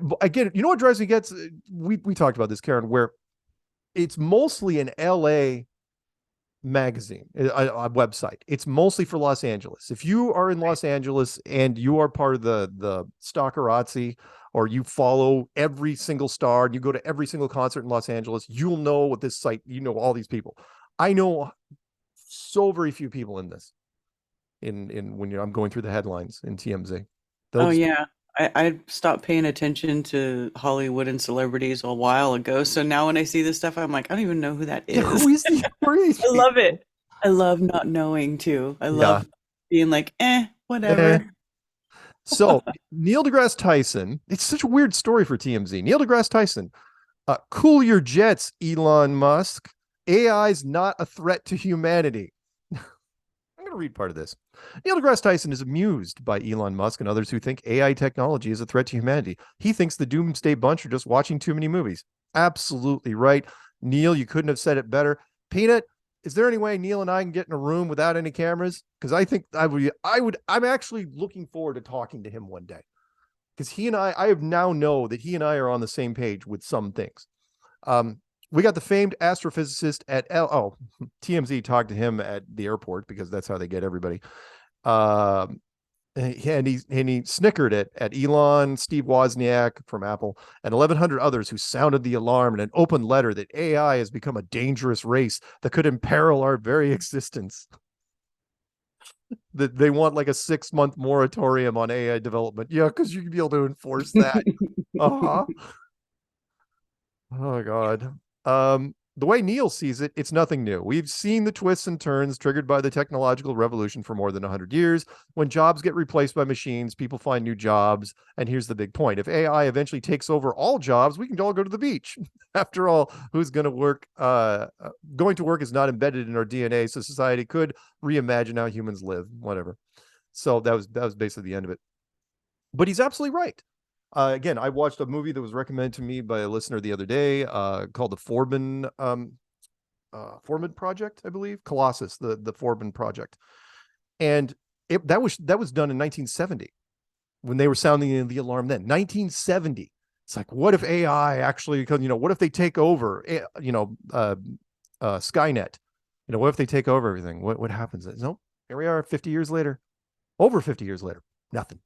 you know what drives me nuts? We talked about this, Karen, where it's mostly an LA magazine, a website. It's mostly for Los Angeles. If you are in Los Angeles and you are part of the stalkerazzi, or you follow every single star and you go to every single concert in Los Angeles, you'll know what this site, you know, all these people. I know so very few people in this, in when I'm going through the headlines in TMZ. Oh yeah. I stopped paying attention to Hollywood and celebrities a while ago. So now when I see this stuff, I'm like, I don't even know who that is. Yeah, who is I love it. I love not knowing too. I love being like, whatever. So Neil deGrasse Tyson, it's such a weird story for TMZ. Neil deGrasse Tyson, cool your jets, Elon Musk. AI's not a threat to humanity. I'm going to read part of this. Neil deGrasse Tyson is amused by Elon Musk and others who think AI technology is a threat to humanity. He thinks the Doomsday Bunch are just watching too many movies. Absolutely right. Neil, you couldn't have said it better. Peanut, is there any way Neil and I can get in a room without any cameras? Because I think I'm actually looking forward to talking to him one day. Because he and I have now know that he and I are on the same page with some things. We got the famed astrophysicist at TMZ talked to him at the airport because that's how they get everybody. And he snickered at Elon, Steve Wozniak from Apple, and 1,100 others who sounded the alarm in an open letter that AI has become a dangerous race that could imperil our very existence. That they want like a 6-month moratorium on AI development. Yeah, because you can be able to enforce that. Uh-huh. Oh God. The way Neil sees it, it's nothing new. We've seen the twists and turns triggered by the technological revolution for more than 100 years. When jobs get replaced by machines, people find new jobs. And here's the big point. If AI eventually takes over all jobs, we can all go to the beach. After all, who's going to work? Going to work is not embedded in our DNA, so society could reimagine how humans live, whatever. So that was basically the end of it. But he's absolutely right. Again, I watched a movie that was recommended to me by a listener the other day, called the Forbin Project, I believe. Colossus, the Forbin Project. And that was done in 1970 when they were sounding the alarm then. 1970. It's like, what if AI actually, what if they take over, Skynet? What if they take over everything? What happens? No, here we are 50 years later, over 50 years later. Nothing.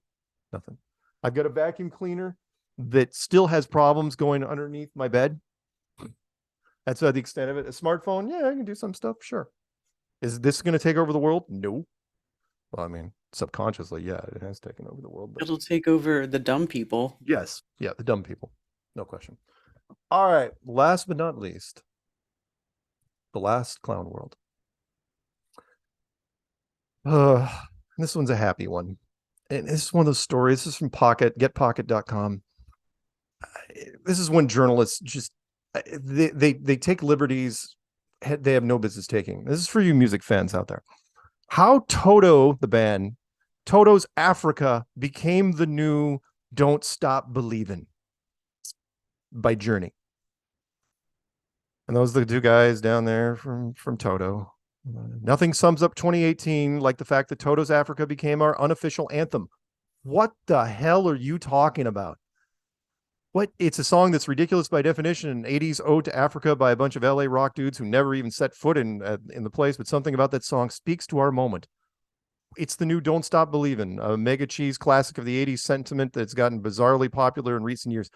I've got a vacuum cleaner that still has problems going underneath my bed. That's the extent of it. A smartphone, yeah, I can do some stuff, sure. Is this going to take over the world? No. Well, I mean, subconsciously, yeah, it has taken over the world. But... It'll take over the dumb people. Yes. Yeah, the dumb people. No question. All right. Last but not least, the last clown world. This one's a happy one. And this is one of those stories. This is from getpocket.com. This is when journalists just they take liberties they have no business taking. This is for you music fans out there. How Toto, the band, Toto's Africa became the new Don't Stop Believin' by Journey. And those are the two guys down there from Toto. Nothing sums up 2018 like the fact that Toto's Africa became our unofficial anthem. What the hell are you talking about? What? It's a song that's ridiculous by definition, an 80s ode to Africa by a bunch of LA rock dudes who never even set foot in the place, but something about that song speaks to our moment. It's the new Don't Stop Believin', a mega cheese classic of the 80s sentiment that's gotten bizarrely popular in recent years.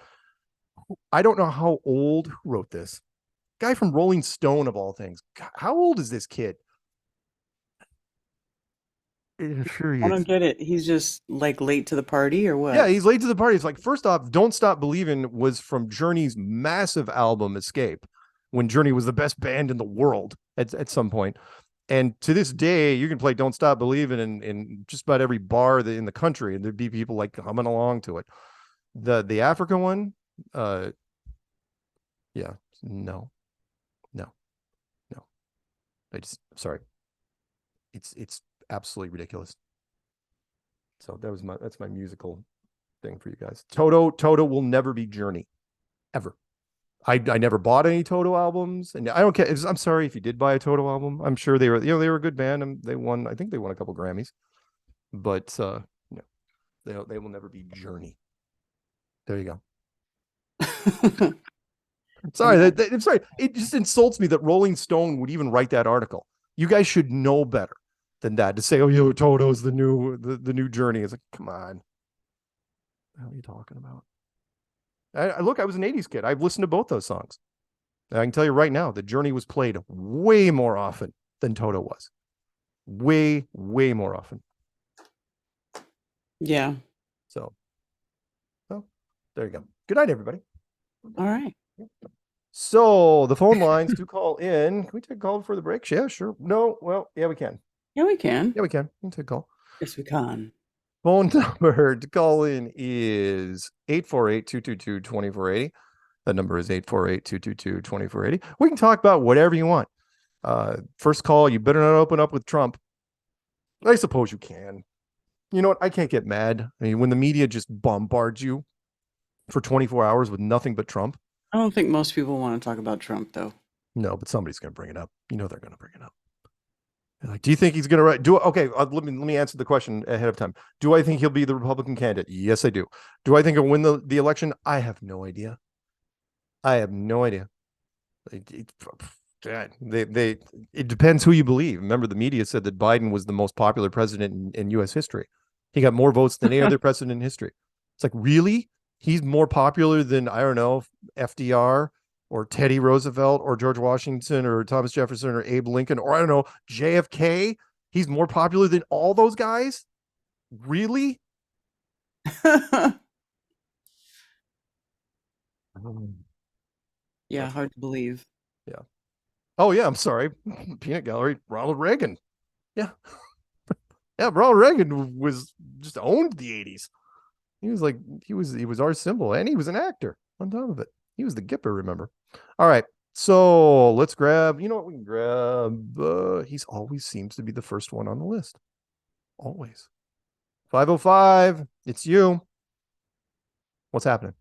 I don't know how old who wrote this. Guy from Rolling Stone, of all things. God, how old is this kid? Sure he is. I don't get it. He's just like late to the party or what? Yeah, he's late to the party. It's like, first off, Don't Stop Believin' was from Journey's massive album Escape, when Journey was the best band in the world at some point. And to this day, you can play Don't Stop Believin' in just about every bar in the country, and there'd be people like humming along to it. The Africa one, yeah, no. Sorry. It's absolutely ridiculous. So that's my musical thing for you guys. Toto will never be Journey. Ever. I never bought any Toto albums, and I don't care. I'm sorry if you did buy a Toto album. I'm sure they were, they were a good band, and they won. I think they won a couple Grammys, but no, they will never be Journey. There you go. Sorry, I'm sorry. It just insults me that Rolling Stone would even write that article. You guys should know better than that to say, "Oh, Toto's the new Journey." It's like, come on, what are you talking about? Look, I was an '80s kid. I've listened to both those songs. And I can tell you right now, the Journey was played way more often than Toto was. Way more often. Yeah. So, well, there you go. Good night, everybody. All right. So the phone lines do call in. Can we take a call before the break? Yeah, sure. No, well, yeah, we can. Yeah, we can. Yeah, we can. We can take a call. Yes, we can. Phone number to call in is 848-222-2480. That number is 848-222-2480. We can talk about whatever you want. First call, you better not open up with Trump. I suppose you can. You know what? I can't get mad. I mean, when the media just bombards you for 24 hours with nothing but Trump. I don't think most people want to talk about Trump, though. No, but somebody's going to bring it up. You know they're going to bring it up. Like, do you think he's going to write? Okay, let me answer the question ahead of time. Do I think he'll be the Republican candidate? Yes, I do. Do I think he'll win the election? I have no idea. It depends who you believe. Remember, the media said that Biden was the most popular president in U.S. history. He got more votes than any other president in history. It's like, really? He's more popular than, I don't know, FDR or Teddy Roosevelt or George Washington or Thomas Jefferson or Abe Lincoln or, I don't know, JFK? He's more popular than all those guys? Really? Yeah, hard to believe. Yeah. Oh, yeah, I'm sorry. Peanut Gallery, Ronald Reagan. Yeah. Yeah, Ronald Reagan was just owned the 80s. He was our symbol, and he was an actor on top of it. He was the Gipper, remember? All right. So let's grab, you know what we can grab? He's always seems to be the first one on the list. Always. 505, it's you. What's happening?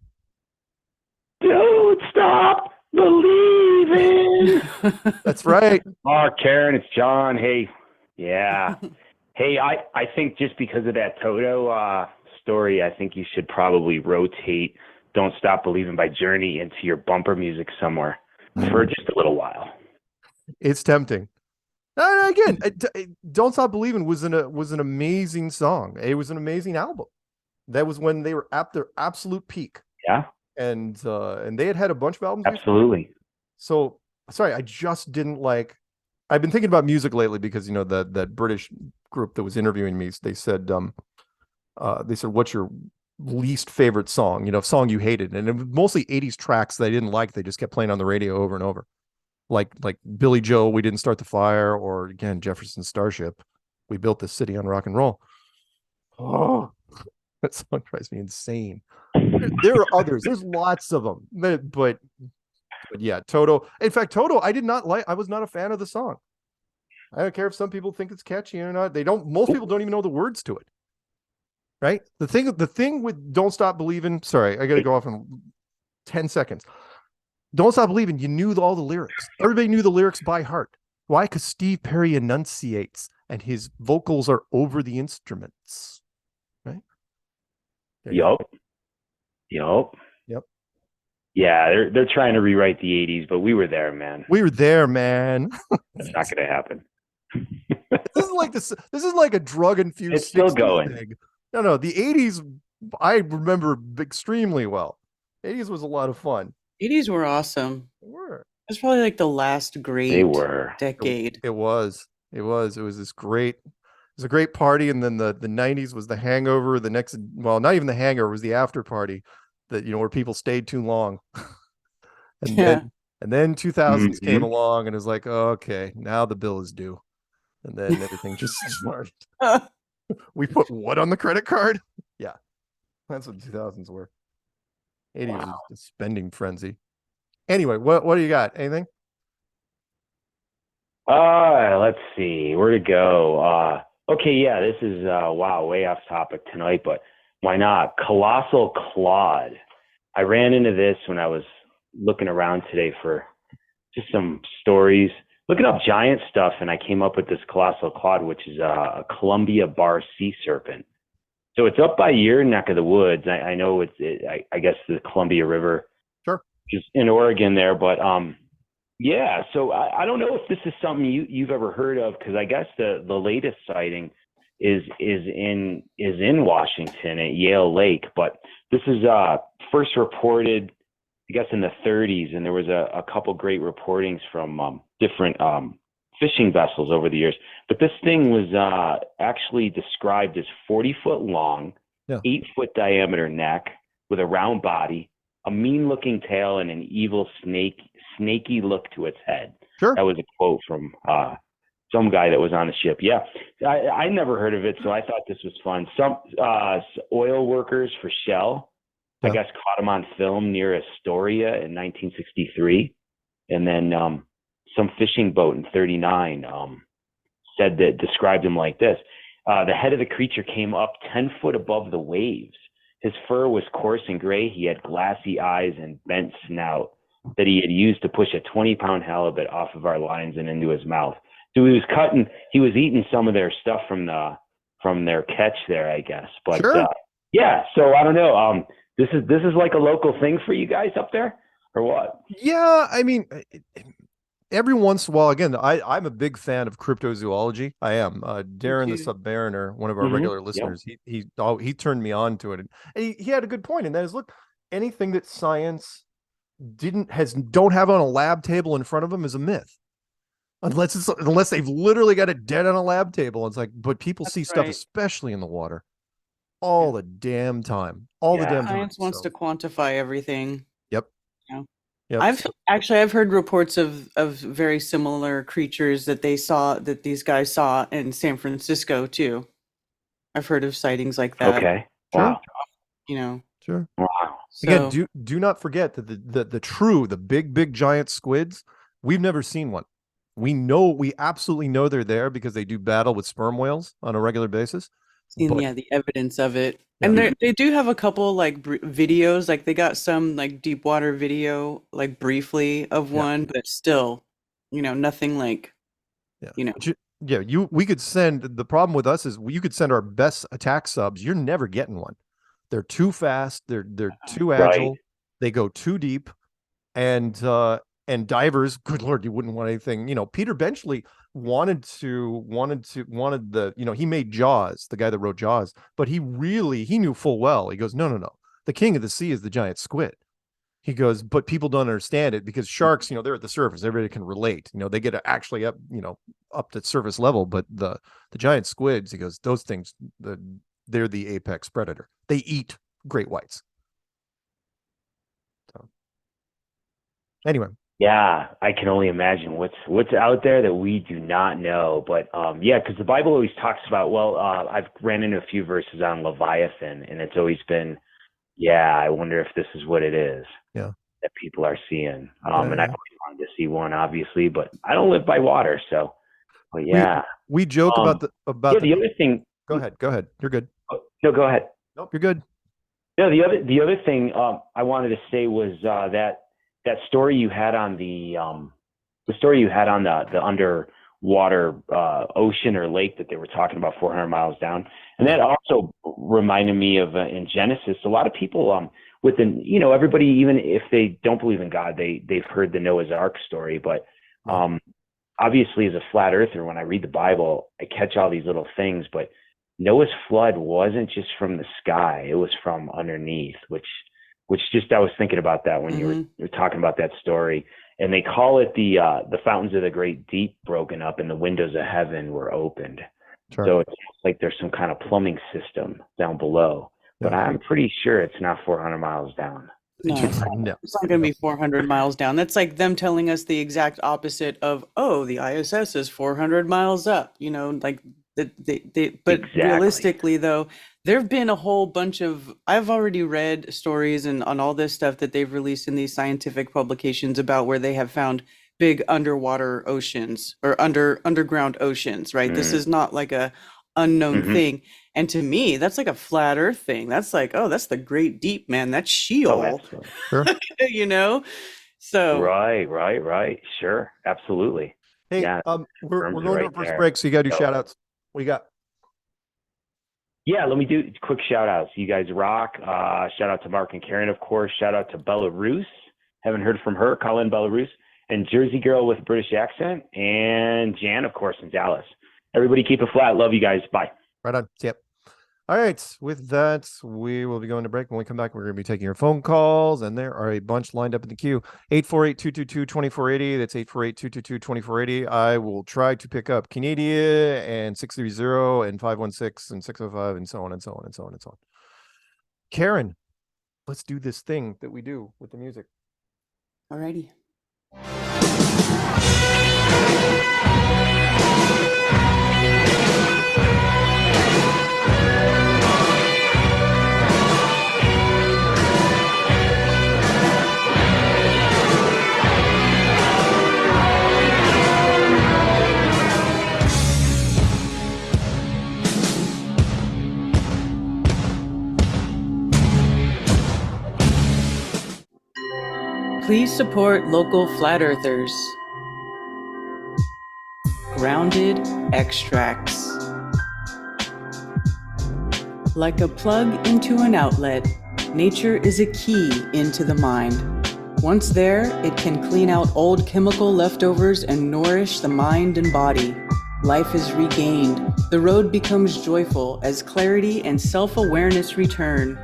Don't stop believing. That's right. Oh, Karen, it's John. Hey, yeah. Hey, I think just because of that Toto story, I think you should probably rotate Don't Stop Believing by Journey into your bumper music somewhere for just a little while. It's tempting. Again, Don't Stop Believing was an amazing song. It was an amazing album. That was when they were at their absolute peak. Yeah. And they had a bunch of albums. Absolutely. So sorry, I just didn't like. I've been thinking about music lately because that British group that was interviewing me, they said what's your least favorite song? Song you hated, and it was mostly 80s tracks that I didn't like. They just kept playing on the radio over and over, like Billy Joel, We Didn't Start the Fire, or again Jefferson Starship, We Built This City on Rock and Roll. Oh, that song drives me insane. There are others. There's lots of them, but yeah, Toto. In fact, Toto, I did not like. I was not a fan of the song. I don't care if some people think it's catchy or not. Most people don't even know the words to it. Right? The thing with Don't Stop Believing. Sorry, I got to go off in 10 seconds. Don't Stop Believing. You knew all the lyrics. Everybody knew the lyrics by heart. Why? Because Steve Perry enunciates, and his vocals are over the instruments. Right? Yup. Yeah, they're trying to rewrite the 80s, but we were there, man. We were there, man. That's not going to happen. This is like a drug infused. It's still going. Thing. No, the 80s I remember extremely well. 80s was a lot of fun. 80s were awesome. They were. It was probably like the last great decade. It was this great. It was a great party, and then the 90s was the hangover. The next, well, not even the hangover, was the after party that where people stayed too long. And then 2000s came along, and it was like, oh, okay, now the bill is due, and then everything just started. We put what on the credit card? Yeah, that's what 2000s were. 80s was a spending frenzy. Anyway, what do you got? Anything? Let's see where to go. Okay, yeah, this is way off topic tonight, but why not? Colossal Claude. I ran into this when I was looking around today for just some stories, looking up giant stuff, and I came up with this colossal cod, which is a Columbia bar sea serpent. So it's up by your neck of the woods. I know I guess the Columbia River, sure, just in Oregon there. But yeah. So I don't know if this is something you've ever heard of, because I guess the latest sighting is in Washington at Yale Lake. But this is first reported, I guess, in the 30s, and there was a couple great reportings from different fishing vessels over the years. But this thing was actually described as 40-foot long, 8-foot diameter neck with a round body, a mean-looking tail, and an evil snaky look to its head. Sure. That was a quote from some guy that was on the ship. Yeah, I never heard of it, so I thought this was fun. Some oil workers for Shell, I guess, caught him on film near Astoria in 1963, and then some fishing boat in 39 described him like this. The head of the creature came up 10 foot above the waves. His fur was coarse and gray. He had glassy eyes and bent snout that he had used to push a 20-pound halibut off of our lines and into his mouth. So he was eating some of their stuff from their catch there, I guess. But sure. Yeah, so I don't know. This is like a local thing for you guys up there, or what? Yeah, I mean, every once in a while, again, I'm a big fan of cryptozoology. I am. Darren the Submariner, one of our regular listeners, he turned me on to it, and he had a good point, and that is, look, anything that science don't have on a lab table in front of them is a myth, unless they've literally got it dead on a lab table. It's like, but people see stuff, especially in the water, all the damn time. All the damn time. Science wants to quantify everything. Yep. You know? Yep. I've heard reports of very similar creatures that these guys saw in San Francisco too. I've heard of sightings like that. Okay. Wow. You know. Sure. Wow. Again, do not forget that the big giant squids, we've never seen one. We absolutely know they're there because they do battle with sperm whales on a regular basis. The evidence of it. And they do have a couple like videos, like they got some like deep water video, like briefly of one, but still, nothing like, we could send, the problem with us is you could send our best attack subs. You're never getting one. They're too fast. They're too agile. Right. They go too deep, and divers, good Lord, you wouldn't want anything. Peter Benchley wanted the, he made Jaws, the guy that wrote Jaws, but he knew full well. He goes, no. The king of the sea is the giant squid. He goes, but people don't understand it because sharks, they're at the surface. Everybody can relate. They get actually up, up to surface level, but the giant squids, he goes, those things, they're the apex predator. They eat great whites. So anyway. Yeah, I can only imagine what's out there that we do not know. But because the Bible always talks about, I've ran into a few verses on Leviathan, and it's always been, I wonder if this is what it is. Yeah. That people are seeing. And I always wanted to see one, obviously, but I don't live by water, so. But yeah. We joke about the other thing. Go ahead. You're good. No, go ahead. Nope, you're good. No, the other thing I wanted to say was that story you had on the underwater ocean or lake that they were talking about 400 miles down, and that also reminded me of in Genesis. A lot of people everybody, even if they don't believe in God, they've heard the Noah's Ark story, but obviously as a flat earther, when I read the Bible, I catch all these little things, but Noah's flood wasn't just from the sky, it was from underneath, which just, I was thinking about that when you were talking about that story. And they call it the fountains of the great deep broken up and the windows of heaven were opened. Sure. So it's like there's some kind of plumbing system down below, but I'm pretty sure it's not 400 miles down. No, it's not going to be 400 miles down. That's like them telling us the exact opposite of, the ISS is 400 miles up, but exactly. Realistically though, there've been a whole bunch of, I've already read stories and on all this stuff that they've released in these scientific publications about where they have found big underwater oceans or underground oceans, right? This is not like a unknown thing. And to me, that's like a flat earth thing. That's like, that's the great deep, man. That's Sheol. Sure. So Right. Sure, absolutely. Hey, Yeah, we're firms going to right our first there. break, so you got to do So- shout outs. What you got? Yeah, let me do quick shout outs. You guys rock. Shout out to Mark and Karen, of course. Shout out to Belarus. Haven't heard from her. Colin Belarus. And Jersey Girl with British accent. And Jan, of course, in Dallas. Everybody keep it flat. Love you guys. Bye. Right on. Yep. All right. With that, we will be going to break. When we come back, we're going to be taking your phone calls, and there are a bunch lined up in the queue. 848-222-2480. That's 848-222-2480. I will try to pick up Canada and 630 and 516 and 605 and so on and so on and so on and so on. Karen, let's do this thing that we do with the music. Alrighty. Please support local flat earthers. Grounded extracts. Like a plug into an outlet, nature is a key into the mind. Once there, it can clean out old chemical leftovers and nourish the mind and body. Life is regained. The road becomes joyful as clarity and self-awareness return.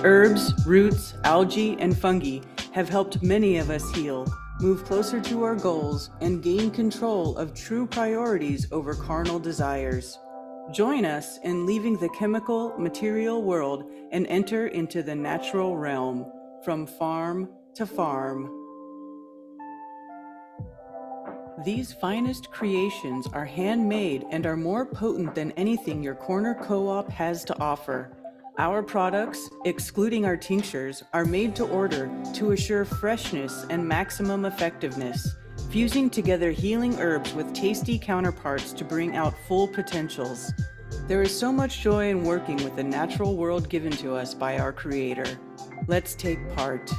Herbs, roots, algae, and fungi have helped many of us heal, move closer to our goals, and gain control of true priorities over carnal desires. Join us in leaving the chemical, material world and enter into the natural realm, from farm to farm. These finest creations are handmade and are more potent than anything your corner co-op has to offer. Our products, excluding our tinctures, are made to order to assure freshness and maximum effectiveness, fusing together healing herbs with tasty counterparts to bring out full potentials. There is so much joy in working with the natural world given to us by our Creator. Let's take part.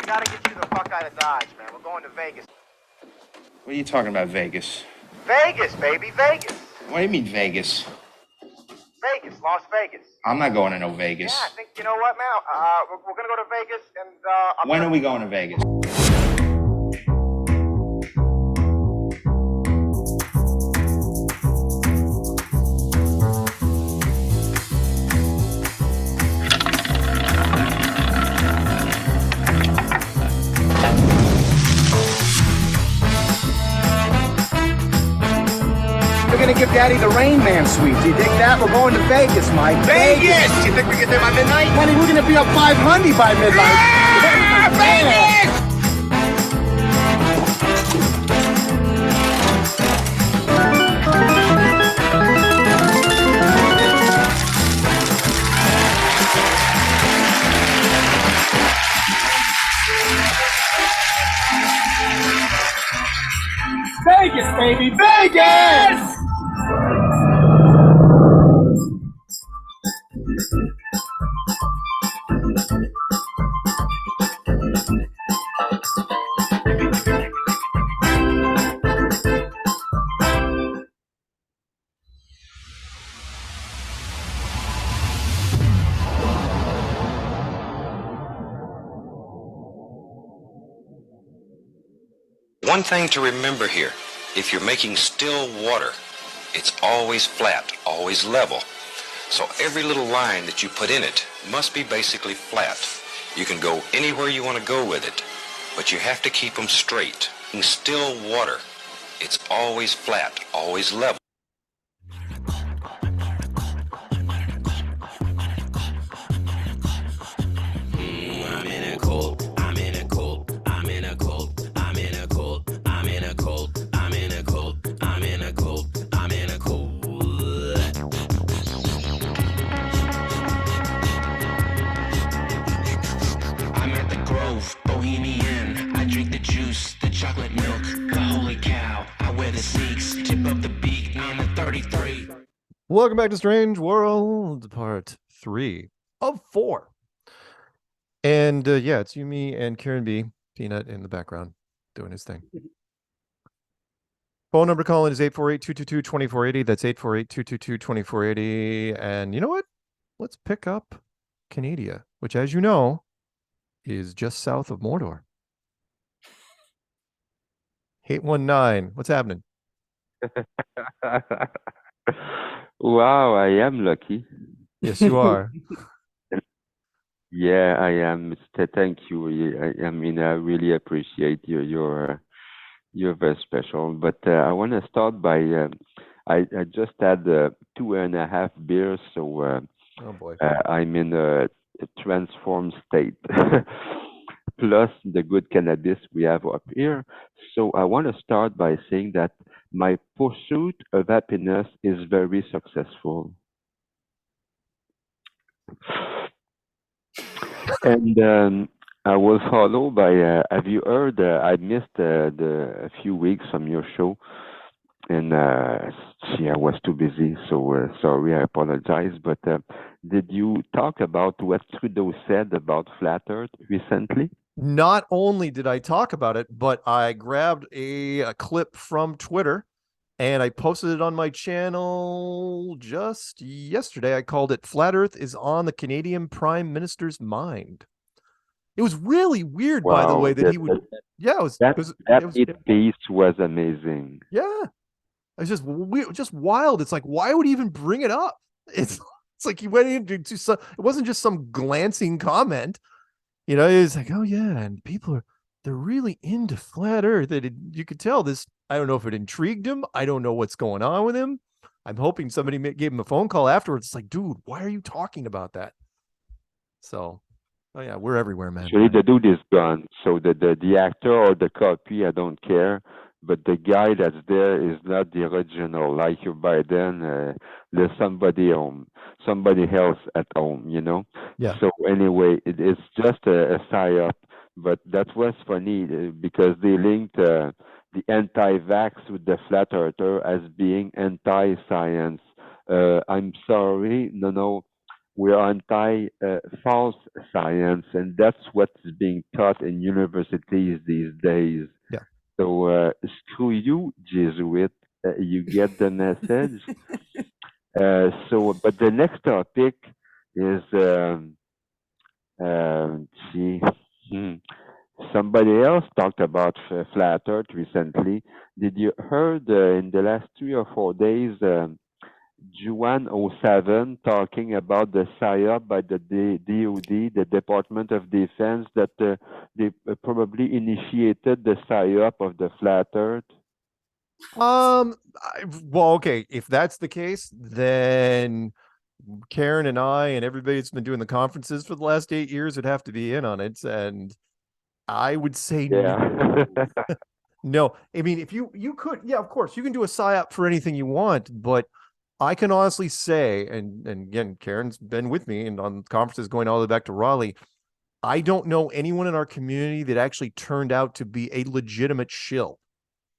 Gotta get you the fuck out of Dodge, man. We're going to Vegas. What are you talking about, Vegas? Vegas, baby, Vegas. What do you mean, Vegas? Vegas, Las Vegas. I'm not going to no Vegas. Yeah, I think, you know what, man? We're gonna go to Vegas and, When are we going to Vegas? We're gonna give Daddy the Rain Man suite. Do you dig that? We're going to Vegas, Mike. Vegas! You think we get there by midnight? Money, we're gonna be up 500 by midnight. Yeah, Vegas! Vegas, baby, Vegas! One thing to remember here, if you're making still water, It's always flat, always level. So every little line that you put in it must be basically flat. You can go anywhere you want to go with it, but you have to keep them straight. In still water, it's always flat, always level. I'm in a cult, I'm in a cult, I'm in a cult, I'm in a cult, I'm in a cult, I'm in a cult, I'm in a cult, I'm in a cult. I'm at the Grove, Bohemian. I drink the juice, the chocolate milk, the holy cow. I wear the sneaks, tip up the beak on the 33. Welcome back to Strange World, part 3 of 4. And yeah, it's you, me, and Karen B. Peanut in the background doing his thing. Phone number to call in is 848-222-2480. That's 848-222-2480. And you know what? Let's pick up Canada, which, as you know, is just south of Mordor. 819, what's happening? Wow, I am lucky. Yes, you are. Yeah, I am. Thank you. I mean, I really appreciate you're very special. But I want to start by I just had 2.5 beers, so oh boy, I'm in a transformed state. Plus the good cannabis we have up here. So I want to start by saying that my pursuit of happiness is very successful. And I was followed by, have you heard, I missed a few weeks from your show, and see, I was too busy, so sorry, I apologize, but did you talk about what Trudeau said about Flat Earth recently? Not only did I talk about it, but I grabbed a clip from Twitter and I posted it on my channel just yesterday. I called it "Flat Earth is on the Canadian Prime Minister's mind." It was really weird, by the way, that he would. Yeah, that piece was amazing. Yeah, it's just weird, just wild. It's like, why would he even bring it up? It's like he went into some. It wasn't just some glancing comment. You know, it's like, oh yeah, and people they're really into Flat Earth. You could tell this. I don't know if it intrigued him. I don't know what's going on with him. I'm hoping somebody gave him a phone call afterwards. It's like, dude, why are you talking about that? So, oh yeah, we're everywhere, man. Actually, the dude is gone. So the actor or the copy, I don't care. But the guy that's there is not the original. Like you by then, there's somebody else at home, you know? Yeah. So anyway, it's just a psyop. But that was funny because they linked the anti-vax with the flat earther as being anti-science. I'm sorry, no, we're anti-false science, and that's what's being taught in universities these days. Yeah. So screw you, Jesuit. You get the message. But the next topic is somebody else talked about Flat Earth recently. Did you heard in the last 3 or 4 days Juan 07 talking about the PSYOP by the DOD, the Department of Defense, that they probably initiated the PSYOP of the Flat Earth? Well, okay, if that's the case, then Karen and I and everybody that's been doing the conferences for the last 8 years would have to be in on it, and I would say no. No. I mean, if you could, yeah, of course, you can do a PSYOP for anything you want, but I can honestly say, and again, Karen's been with me and on conferences going all the way back to Raleigh, I don't know anyone in our community that actually turned out to be a legitimate shill.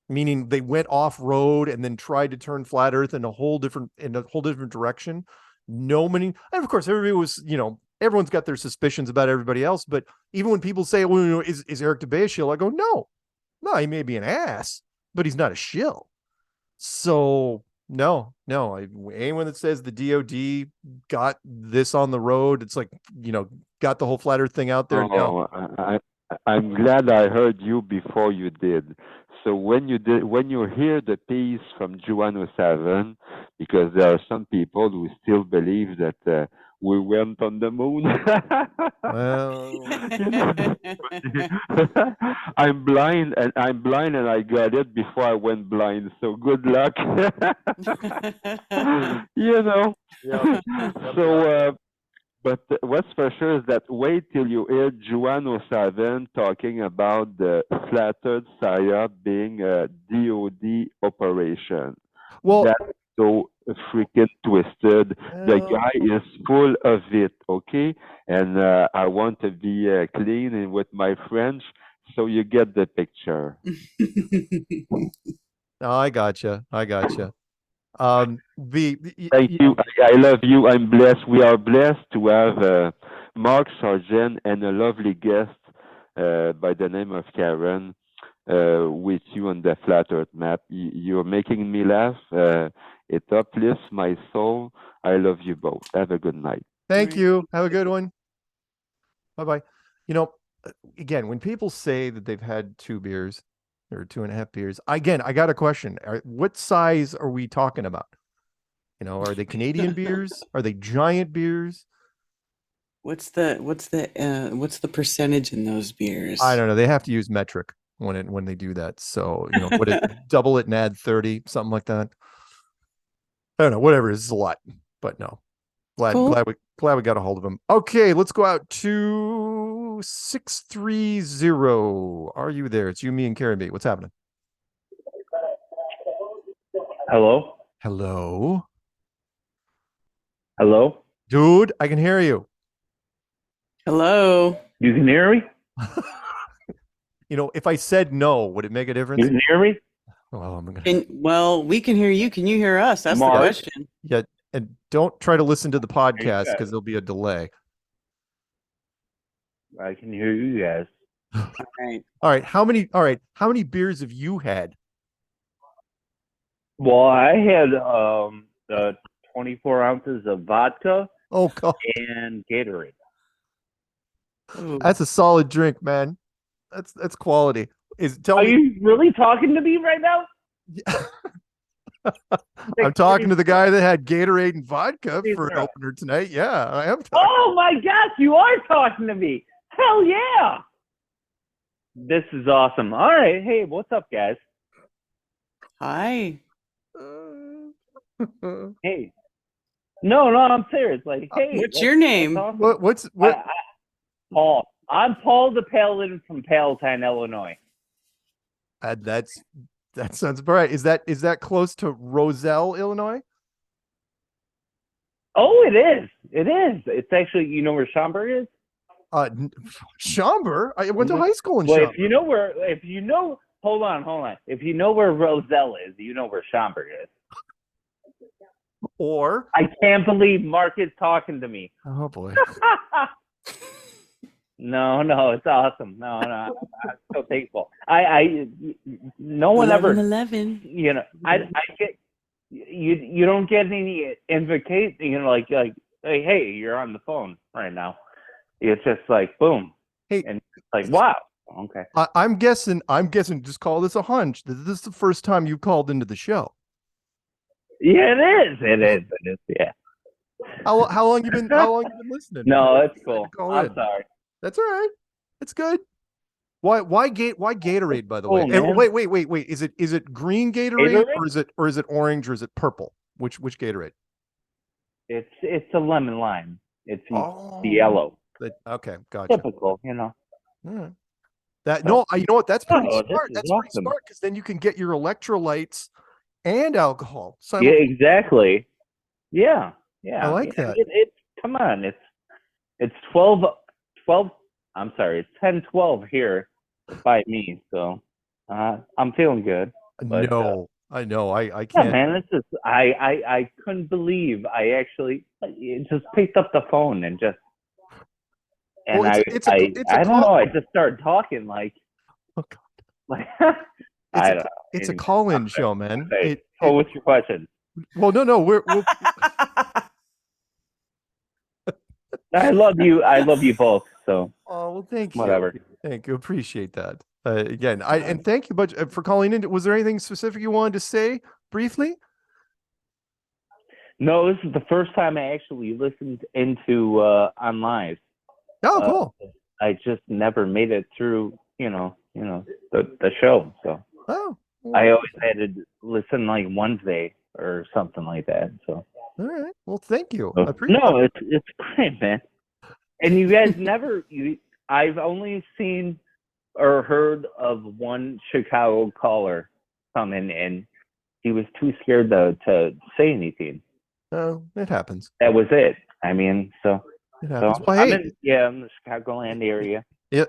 Meaning they went off road and then tried to turn Flat Earth in a whole different direction. No many, and of course, everybody was, everyone's got their suspicions about everybody else. But even when people say, well, is Eric Dubé a shill? I go, no, he may be an ass, but he's not a shill. So no, anyone that says the DOD got this on the road, it's like, got the whole Flat Earth thing out there. No. I'm glad I heard you before you did. So when you hear the piece from Juan 07, because there are some people who still believe that we went on the moon. Well, I'm blind and I got it before I went blind. So good luck. you know. Yep. So. But what's for sure is that wait till you hear Juan 07 talking about the flattered Saya being a DOD operation. Well, that's so freaking twisted. The guy is full of it, okay? And I want to be clean and with my French, so you get the picture. No, I gotcha. Thank you. I love you. I'm blessed. We are blessed to have Mark Sargent and a lovely guest by the name of Karen with you on the Flat Earth map. You're making me laugh. It uplifts my soul. I love you both. Have a good night. Thank you. Have a good one. Bye-bye. You know, again, when people say that they've had 2 beers, or 2.5 beers. Again, I got a question. What size are we talking about? You know, are they Canadian beers? Are they giant beers? What's the percentage in those beers? I don't know. They have to use metric when they do that. So, you know, double it and add 30, something like that. I don't know. Whatever. It's a lot, but no. Glad we got a hold of them. Okay, let's go out to 630. Are you there? It's you, me, and Karen B. What's happening? Hello? Hello? Hello? Dude, I can hear you. Hello? You can hear me? You know, if I said no, would it make a difference? You can hear me? Well, well, we can hear you. Can you hear us? That's the question. Yeah, and don't try to listen to the podcast because there'll be a delay. I can hear you guys. All right. How many beers have you had? Well, I had 24 ounces of vodka. Oh, God. And Gatorade. That's a solid drink, man. That's quality. Are you really talking to me right now? I'm talking to the guy that had Gatorade and vodka for an opener tonight. Yeah, I am. Oh my gosh, you are talking to me. Hell yeah. This is awesome. All right. Hey, what's up, guys? Hi. Hey. No, I'm serious. Like, hey. What's your name? What's Paul. I'm Paul the Paladin from Palatine, Illinois. That sounds right. Is that close to Roselle, Illinois? Oh, it is. It is. It's actually, you know where Schaumburg is? Schaumburg? I went to high school in Well, Schaumburg. Hold on. If you know where Roselle is, you know where Schaumburg is. Or I can't believe Mark is talking to me. Oh boy. No, it's awesome. No, I'm so thankful. No one 11. You know, I get you don't get any invocation. You know, like hey, you're on the phone right now. It's just like boom. Hey, and it's like wow. Okay. I'm guessing. Just call this a hunch. This is the first time you called into the show. Yeah, it is. Yeah. How long you been listening? No, it's cool. I'm sorry. That's all right. It's good. Why Gatorade, by the way? man. And wait. Is it green Gatorade? or is it orange or is it purple? Which Gatorade? It's a lemon lime. It's the yellow. Okay, gotcha. Typical, you know. All right. You know what? That's pretty smart. That's awesome. pretty smart because then you can get your electrolytes and alcohol. Yeah, exactly. Yeah. I like that. Come on. It's 12. I'm sorry. It's 10:12 here by me. So I'm feeling good. But, I know. I can't. Yeah, man. This is. I couldn't believe I actually just picked up the phone and just. And well, I don't know. I just started talking like. Oh God. Like, I don't know. It's a call-in show, man. What's your question? Well, no. We're I love you. I love you both. So. Oh well, thank you. Whatever. Thank you. Appreciate that. Again, and thank you for calling in. Was there anything specific you wanted to say briefly? No, this is the first time I actually listened into on live. Oh, cool. I just never made it through, the show. So I always had to listen like Wednesday or something like that. So all right. Well, thank you. No, it's great, man. And you guys I've only seen or heard of one Chicago caller come in, and he was too scared to say anything. Oh, it happens. That was it. I mean, so it happens. So well, I'm hey, in the Chicagoland area.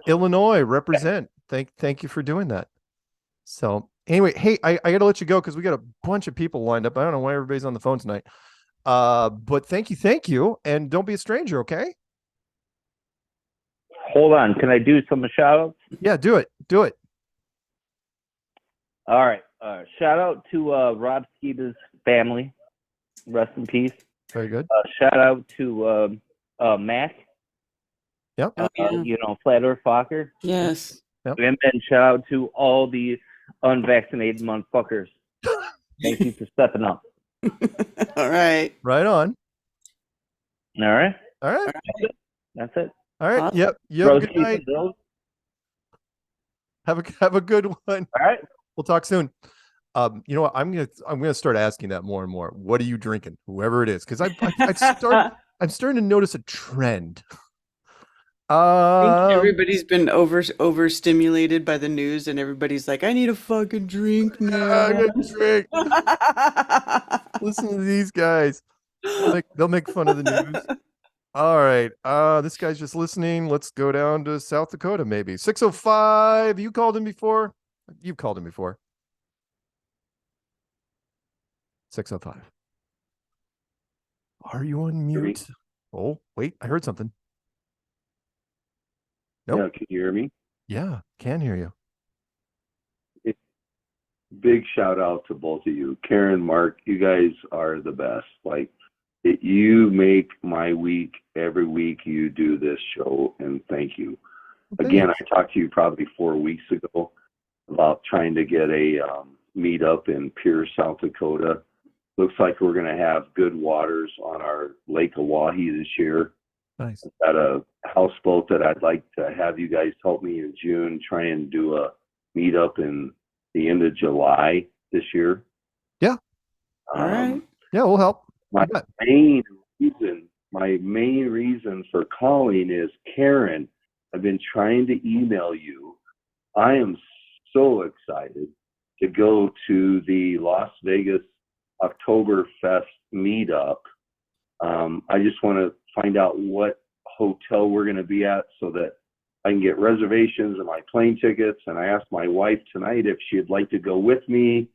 Illinois, represent. Thank you for doing that. So anyway, hey, I got to let you go because we got a bunch of people lined up. I don't know why everybody's on the phone tonight. But thank you, and don't be a stranger, okay? Hold on, can I do some shout outs? Yeah, do it. All right. Shout out to Rob Skiba's family. Rest in peace. Very good. Shout out to Mac. Yep. Flat Earth Fokker. Yes. Yep. And then shout out to all the unvaccinated motherfuckers. Thank you for stepping up. All right. Right on. All right. That's it. All right. Awesome. Yep. You have a good night. Have a good one. All right. We'll talk soon. You know what? I'm gonna start asking that more and more. What are you drinking? Whoever it is, because I'm starting to notice a trend. I think everybody's been overstimulated by the news, and everybody's like, "I need a fucking drink now." I got a drink. Listen to these guys. They'll make fun of the news. All right. This guy's just listening. Let's go down to South Dakota, maybe. 605. You called him before? You've called him before. 605. Are you on mute? Oh, wait. I heard something. Nope. Yeah, can you hear me? Yeah, can hear you. Big shout out to both of you. Karen, Mark, you guys are the best. You make my week every week you do this show, and thank you. Again, I talked to you probably 4 weeks ago about trying to get a meetup in Pierce, South Dakota. Looks like we're going to have good waters on our Lake Oahe this year. Nice. I've got a houseboat that I'd like to have you guys help me in June, try and do a meetup in the end of July this year. Yeah. All right. Yeah, we'll help. My main reason for calling is, Karen, I've been trying to email you. I am so excited to go to the Las Vegas Oktoberfest meetup. I just want to find out what hotel we're going to be at so that I can get reservations and my plane tickets. And I asked my wife tonight if she'd like to go with me.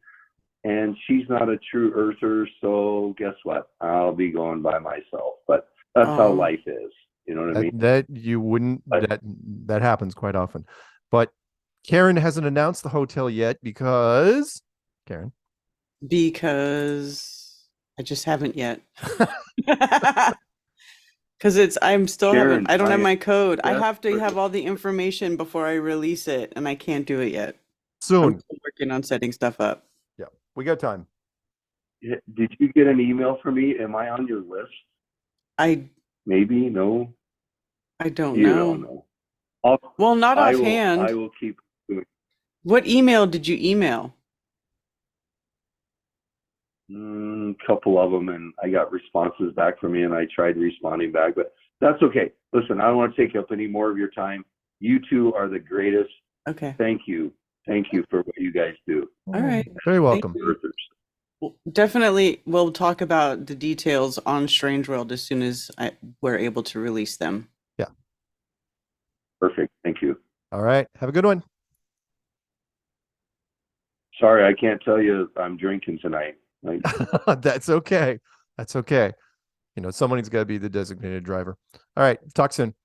And she's not a true earther, so guess what? I'll be going by myself. But that's how life is. You know what I mean? That you wouldn't. That happens quite often. But Karen hasn't announced the hotel yet because Karen. Because I just haven't yet. Because I don't have my code. I have to have all the information before I release it, and I can't do it yet. Soon. I'm still working on setting stuff up. Yeah, we got time. Did you get an email from me? Am I on your list? Maybe, no. I don't you know. Don't know. Well, not offhand. I will keep doing. What email did you email? Couple of them, and I got responses back from you, and I tried responding back, but that's okay. Listen, I don't want to take up any more of your time. You two are the greatest. Okay. Thank you for what you guys do. All right. Very welcome. Well, definitely, we'll talk about the details on Strange World as soon as we're able to release them. Yeah. Perfect. Thank you. All right. Have a good one. Sorry, I can't tell you I'm drinking tonight. That's okay. That's okay. Somebody's got to be the designated driver. All right. Talk soon.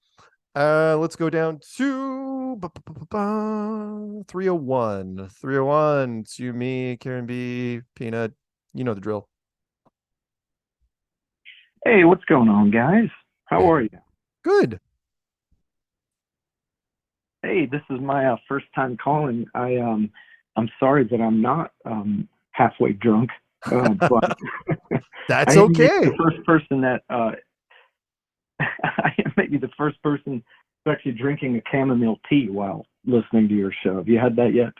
Let's go down to 301. 301. It's you, me, Karen B, Peanut. You know the drill. Hey, what's going on, guys? How are you? Good. Hey, Hey, this is my first time calling. I'm sorry that I'm not halfway drunk, but That's I am okay. the first person that I am maybe the first person who's actually drinking a chamomile tea while listening to your show. Have you had that yet?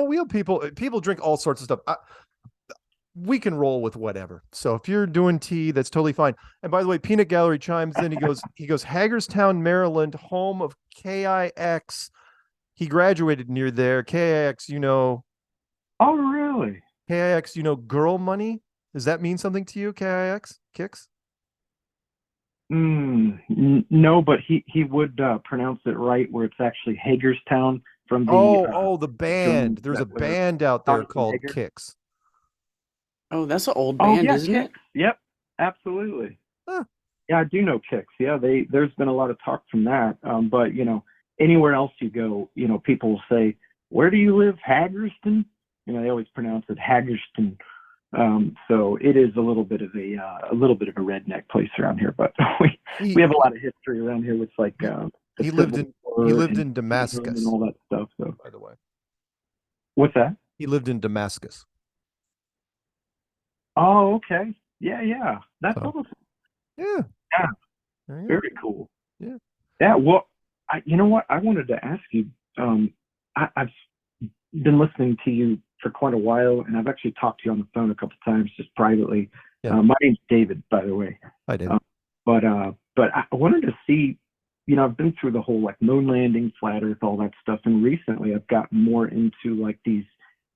We have people drink all sorts of stuff. We can roll with whatever. So if you're doing tea, that's totally fine. And by the way, Peanut Gallery chimes in. He goes, Hagerstown, Maryland, home of KIX. He graduated near there. KIX, Oh, really? KIX, girl money. Does that mean something to you, KIX? Kicks? No, but he would pronounce it right, where it's actually Hagerstown from the the band. There's a band out there called Kicks. Oh, that's an old band, isn't it? Yep, absolutely. Yeah, I do know Kicks. Yeah, there's been a lot of talk from that. But anywhere else you go, people will say, "Where do you live, Hagerston?" They always pronounce it Hagerston. So it is a little bit of a redneck place around here, but we have a lot of history around here with like he lived in Damascus and all that stuff. So, by the way, what's that? He lived in Damascus. Oh, okay. Yeah. That's awesome. Yeah. Very cool. Yeah. Yeah. Well, you know what? I wanted to ask you. I've been listening to you for quite a while, and I've actually talked to you on the phone a couple of times, just privately. Yeah. My name's David, by the way. Hi, David. But I wanted to see. I've been through the whole like moon landing, flat Earth, all that stuff, and recently I've gotten more into like these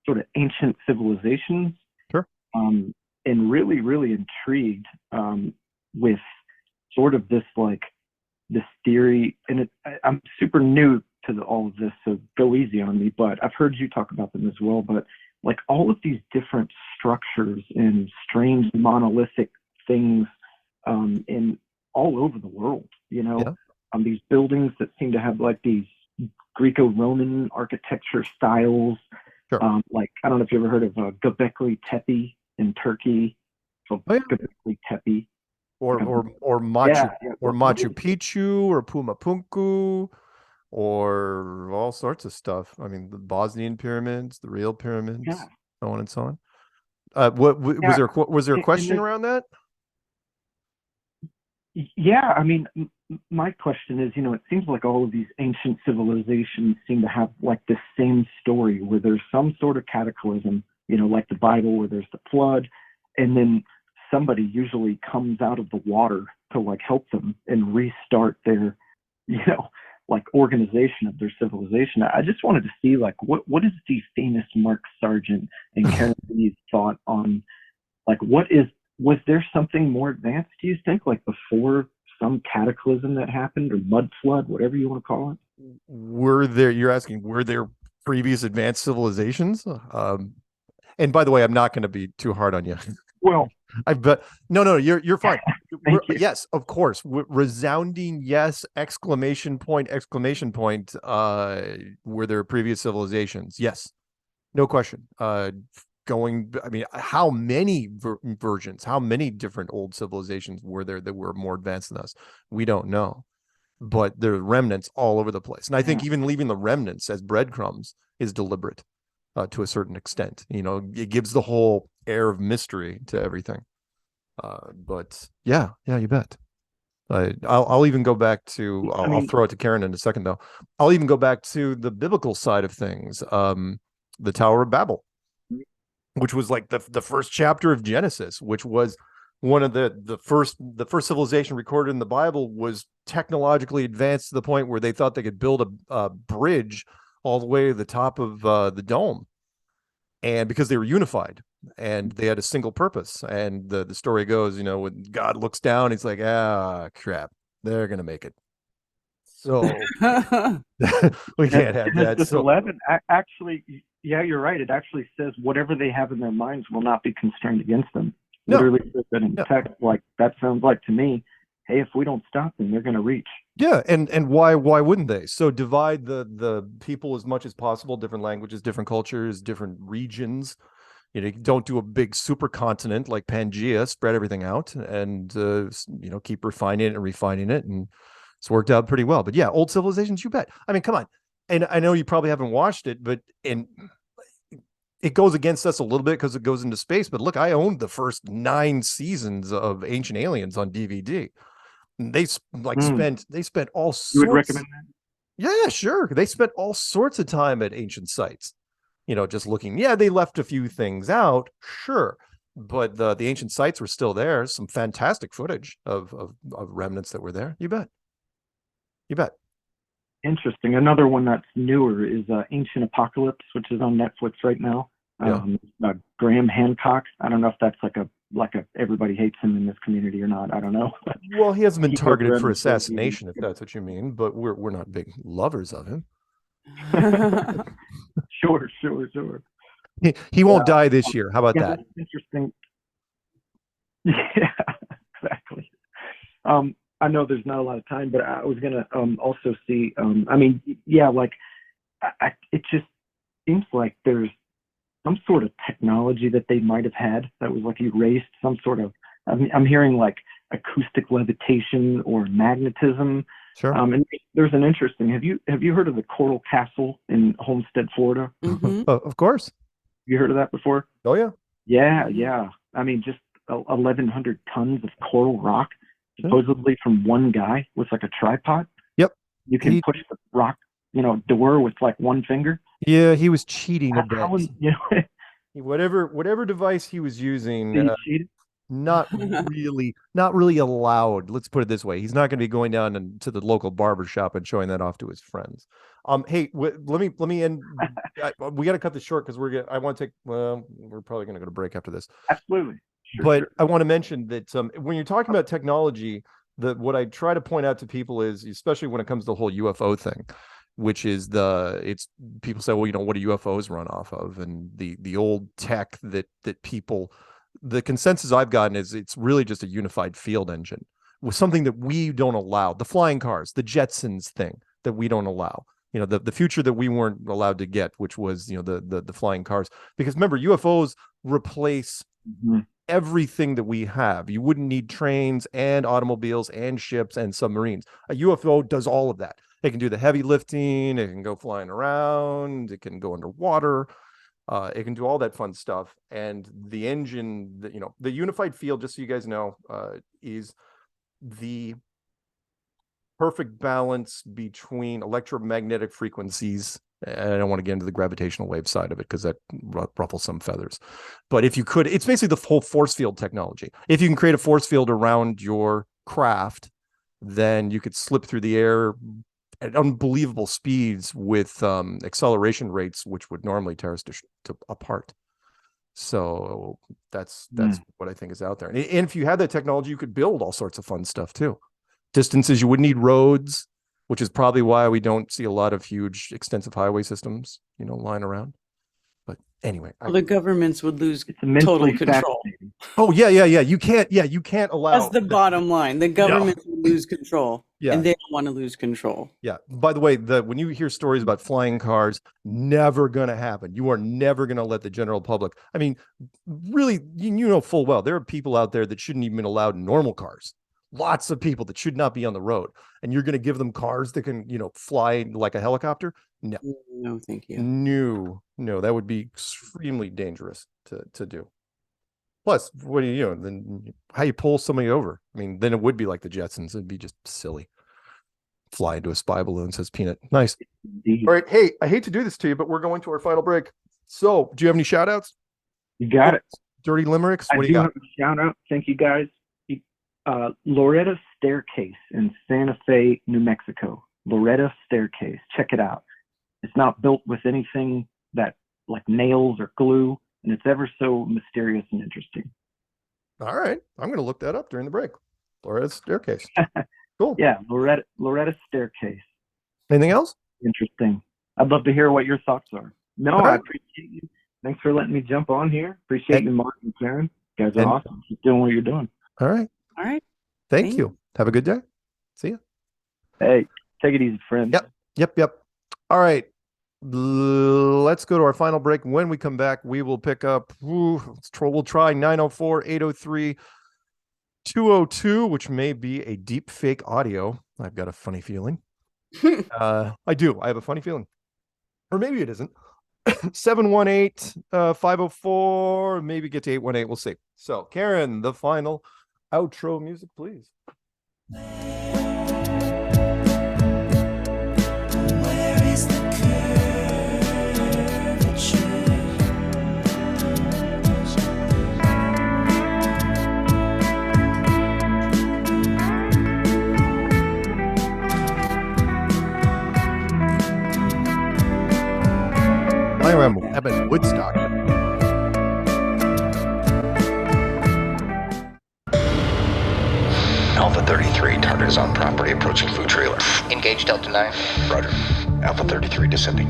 sort of ancient civilizations. Sure. And really, really intrigued with sort of this theory, and I'm super new to all of this, so go easy on me. But I've heard you talk about them as well. But like all of these different structures and strange monolithic things, in all over the world, these buildings that seem to have like these Greco-Roman architecture styles. Sure. Like I don't know if you ever heard of Göbekli Tepe in Turkey. So Göbekli Tepe. Or Machu Picchu or Puma Punku or all sorts of stuff. I mean, the Bosnian pyramids, the real pyramids, so on and so on. Was there a question around that? Yeah, I mean, my question is, it seems like all of these ancient civilizations seem to have like the same story, where there's some sort of cataclysm, like the Bible, where there's the flood, and then somebody usually comes out of the water to like help them and restart their, like organization of their civilization. I just wanted to see like what is the famous Mark Sargent and Karen B's thought on like was there something more advanced, do you think, like before some cataclysm that happened or mud flood, whatever you want to call it? You're asking, were there previous advanced civilizations? And by the way, I'm not going to be too hard on you. Well, no, you're fine. Thank you. Yes, of course. Resounding yes, exclamation point. Were there previous civilizations? Yes, no question. How many versions, how many different old civilizations were there that were more advanced than us? We don't know, but there are remnants all over the place. And I think even leaving the remnants as breadcrumbs is deliberate to a certain extent. It gives the whole air of mystery to everything. But yeah, you bet. I'll even go back to, I'll throw it to Karen in a second though. I'll even go back to the biblical side of things. The Tower of Babel, which was like the first chapter of Genesis, which was one of the first civilization recorded in the Bible, was technologically advanced to the point where they thought they could build a bridge all the way to the top of the dome, and because they were unified and they had a single purpose. And the story goes, when God looks down, he's like, crap, they're gonna make it. So we can't have that. Genesis 11 actually. Yeah, you're right. It actually says whatever they have in their minds will not be constrained against them. No. Literally says that in text. Like that sounds like to me, hey, if we don't stop them, they're going to reach. Yeah, and why wouldn't they? So divide the people as much as possible, different languages, different cultures, different regions. You don't do a big supercontinent like Pangea. Spread everything out and keep refining it and It's worked out pretty well. But yeah, old civilizations, you bet. I mean, come on. And I know you probably haven't watched it, but it goes against us a little bit because it goes into space. But look, I owned the first 9 seasons of Ancient Aliens on DVD. They spent all sorts. You would recommend that? Yeah, sure. They spent all sorts of time at ancient sites, just looking. Yeah, they left a few things out, sure, but the ancient sites were still there. Some fantastic footage of remnants that were there. You bet. Interesting. Another one that's newer is Ancient Apocalypse, which is on Netflix right now. Graham Hancock. I don't know if that's like a everybody hates him in this community or not. I don't know. Well, he hasn't been targeted for assassination, if that's what you mean, but we're not big lovers of him. Sure. He won't die this year. How about that? That's interesting. Yeah, exactly. I know there's not a lot of time, but I was gonna also see. It just seems like there's some sort of technology that they might have had that was like erased. Some sort of. I'm hearing like acoustic levitation or magnetism. Sure. And there's an interesting. Have you heard of the Coral Castle in Homestead, Florida? Mm-hmm. Of course. You heard of that before? Oh yeah. Yeah. I mean, just 1,100 tons of coral rock, supposedly from one guy with like a tripod. Yep. You can push the rock, door with like one finger. Yeah, he was cheating a bit. Whatever device he was using, not really allowed. Let's put it this way: he's not going to be going down to the local barber shop and showing that off to his friends. Hey, let me end. We got to cut this short because I want to take. Well, we're probably going to go to break after this. Absolutely. But I want to mention that when you're talking about technology, what I try to point out to people is, especially when it comes to the whole UFO thing, which is people say, well, what do UFOs run off of? And the old tech that people, the consensus I've gotten is it's really just a unified field engine with something that we don't allow. The flying cars, the Jetsons thing that we don't allow. The future that we weren't allowed to get, which was, the flying cars. Because remember, UFOs replace everything that we have. You wouldn't need trains and automobiles and ships and submarines. A UFO does all of that. It can do the heavy lifting. It can go flying around. It can go underwater. It can do all that fun stuff. And the engine, the unified field, just so you guys know, is the perfect balance between electromagnetic frequencies. And I don't want to get into the gravitational wave side of it because that ruffles some feathers. But if you could, it's basically the whole force field technology. If you can create a force field around your craft, then you could slip through the air at unbelievable speeds with acceleration rates, which would normally tear us apart. So that's what I think is out there. And if you had that technology, you could build all sorts of fun stuff too. Distances, you wouldn't need roads, which is probably why we don't see a lot of huge extensive highway systems, lying around. But anyway, the governments would lose total control. Oh yeah. You can't allow. That's the bottom line. The government would lose control. Yeah. And they don't want to lose control. Yeah. By the way, when you hear stories about flying cars, never going to happen. You are never going to let the general public. I mean, really, full well, there are people out there that shouldn't even be allowed normal cars. Lots of people that should not be on the road, and you're going to give them cars that can, fly like a helicopter? No, thank you. No, that would be extremely dangerous to do. Plus, what do you then how you pull somebody over? I mean, then it would be like the Jetsons. It'd be just silly. Fly into a spy balloon, says Peanut. Nice. Indeed. All right. Hey, I hate to do this to you, but we're going to our final break. So, do you have any shout outs? You got it. Dirty limericks? What I do you got? Have a shout out. Thank you guys. Loretta Staircase in Santa Fe, New Mexico. Loretta Staircase. Check it out. It's not built with anything that like nails or glue, and it's ever so mysterious and interesting. All right. I'm going to look that up during the break. Loretta Staircase. Cool. Yeah, Loretta Staircase. Anything else? Interesting. I'd love to hear what your thoughts are. No, I appreciate you. Thanks for letting me jump on here. Appreciate you, Mark and Karen. You guys are awesome. Keep doing what you're doing. All right. All right. Thank you. Have a good day. See ya. Hey, take it easy, friend. Yep. All right. Let's go to our final break. When we come back, we will pick up. We'll try 904-803-2939. 202, which may be a deep fake audio. I've got a funny feeling. I do. I have a funny feeling. Or maybe it isn't. 718, 504, maybe get to 818. We'll see. So, Karen, the final outro music, please. Where is the I remember at Woodstock. Alpha 33, target is on property, approaching food trailer. Engage Delta 9. Roger. Alpha 33 descending.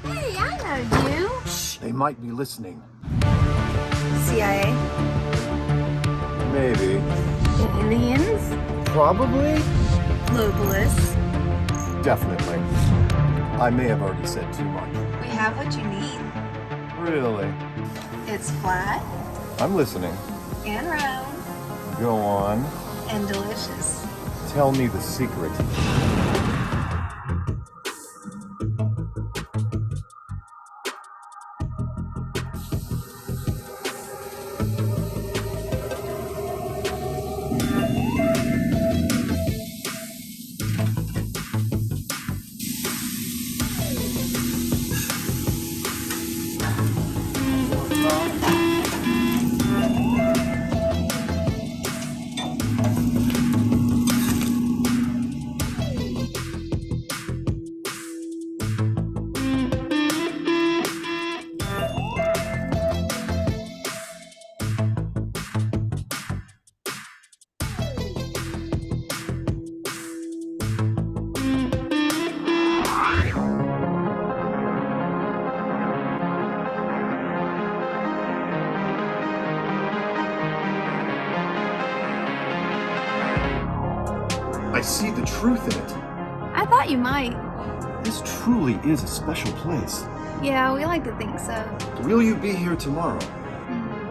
Hey, I know you. They might be listening. CIA? Maybe. Aliens? Probably. Globalists? Definitely. I may have already said too much. We have what you need. Really? It's flat I'm listening. and round Go on. and delicious. Tell me the secret. I see the truth in it. I thought you might. This truly is a special place. Yeah, we like to think so. Will you be here tomorrow?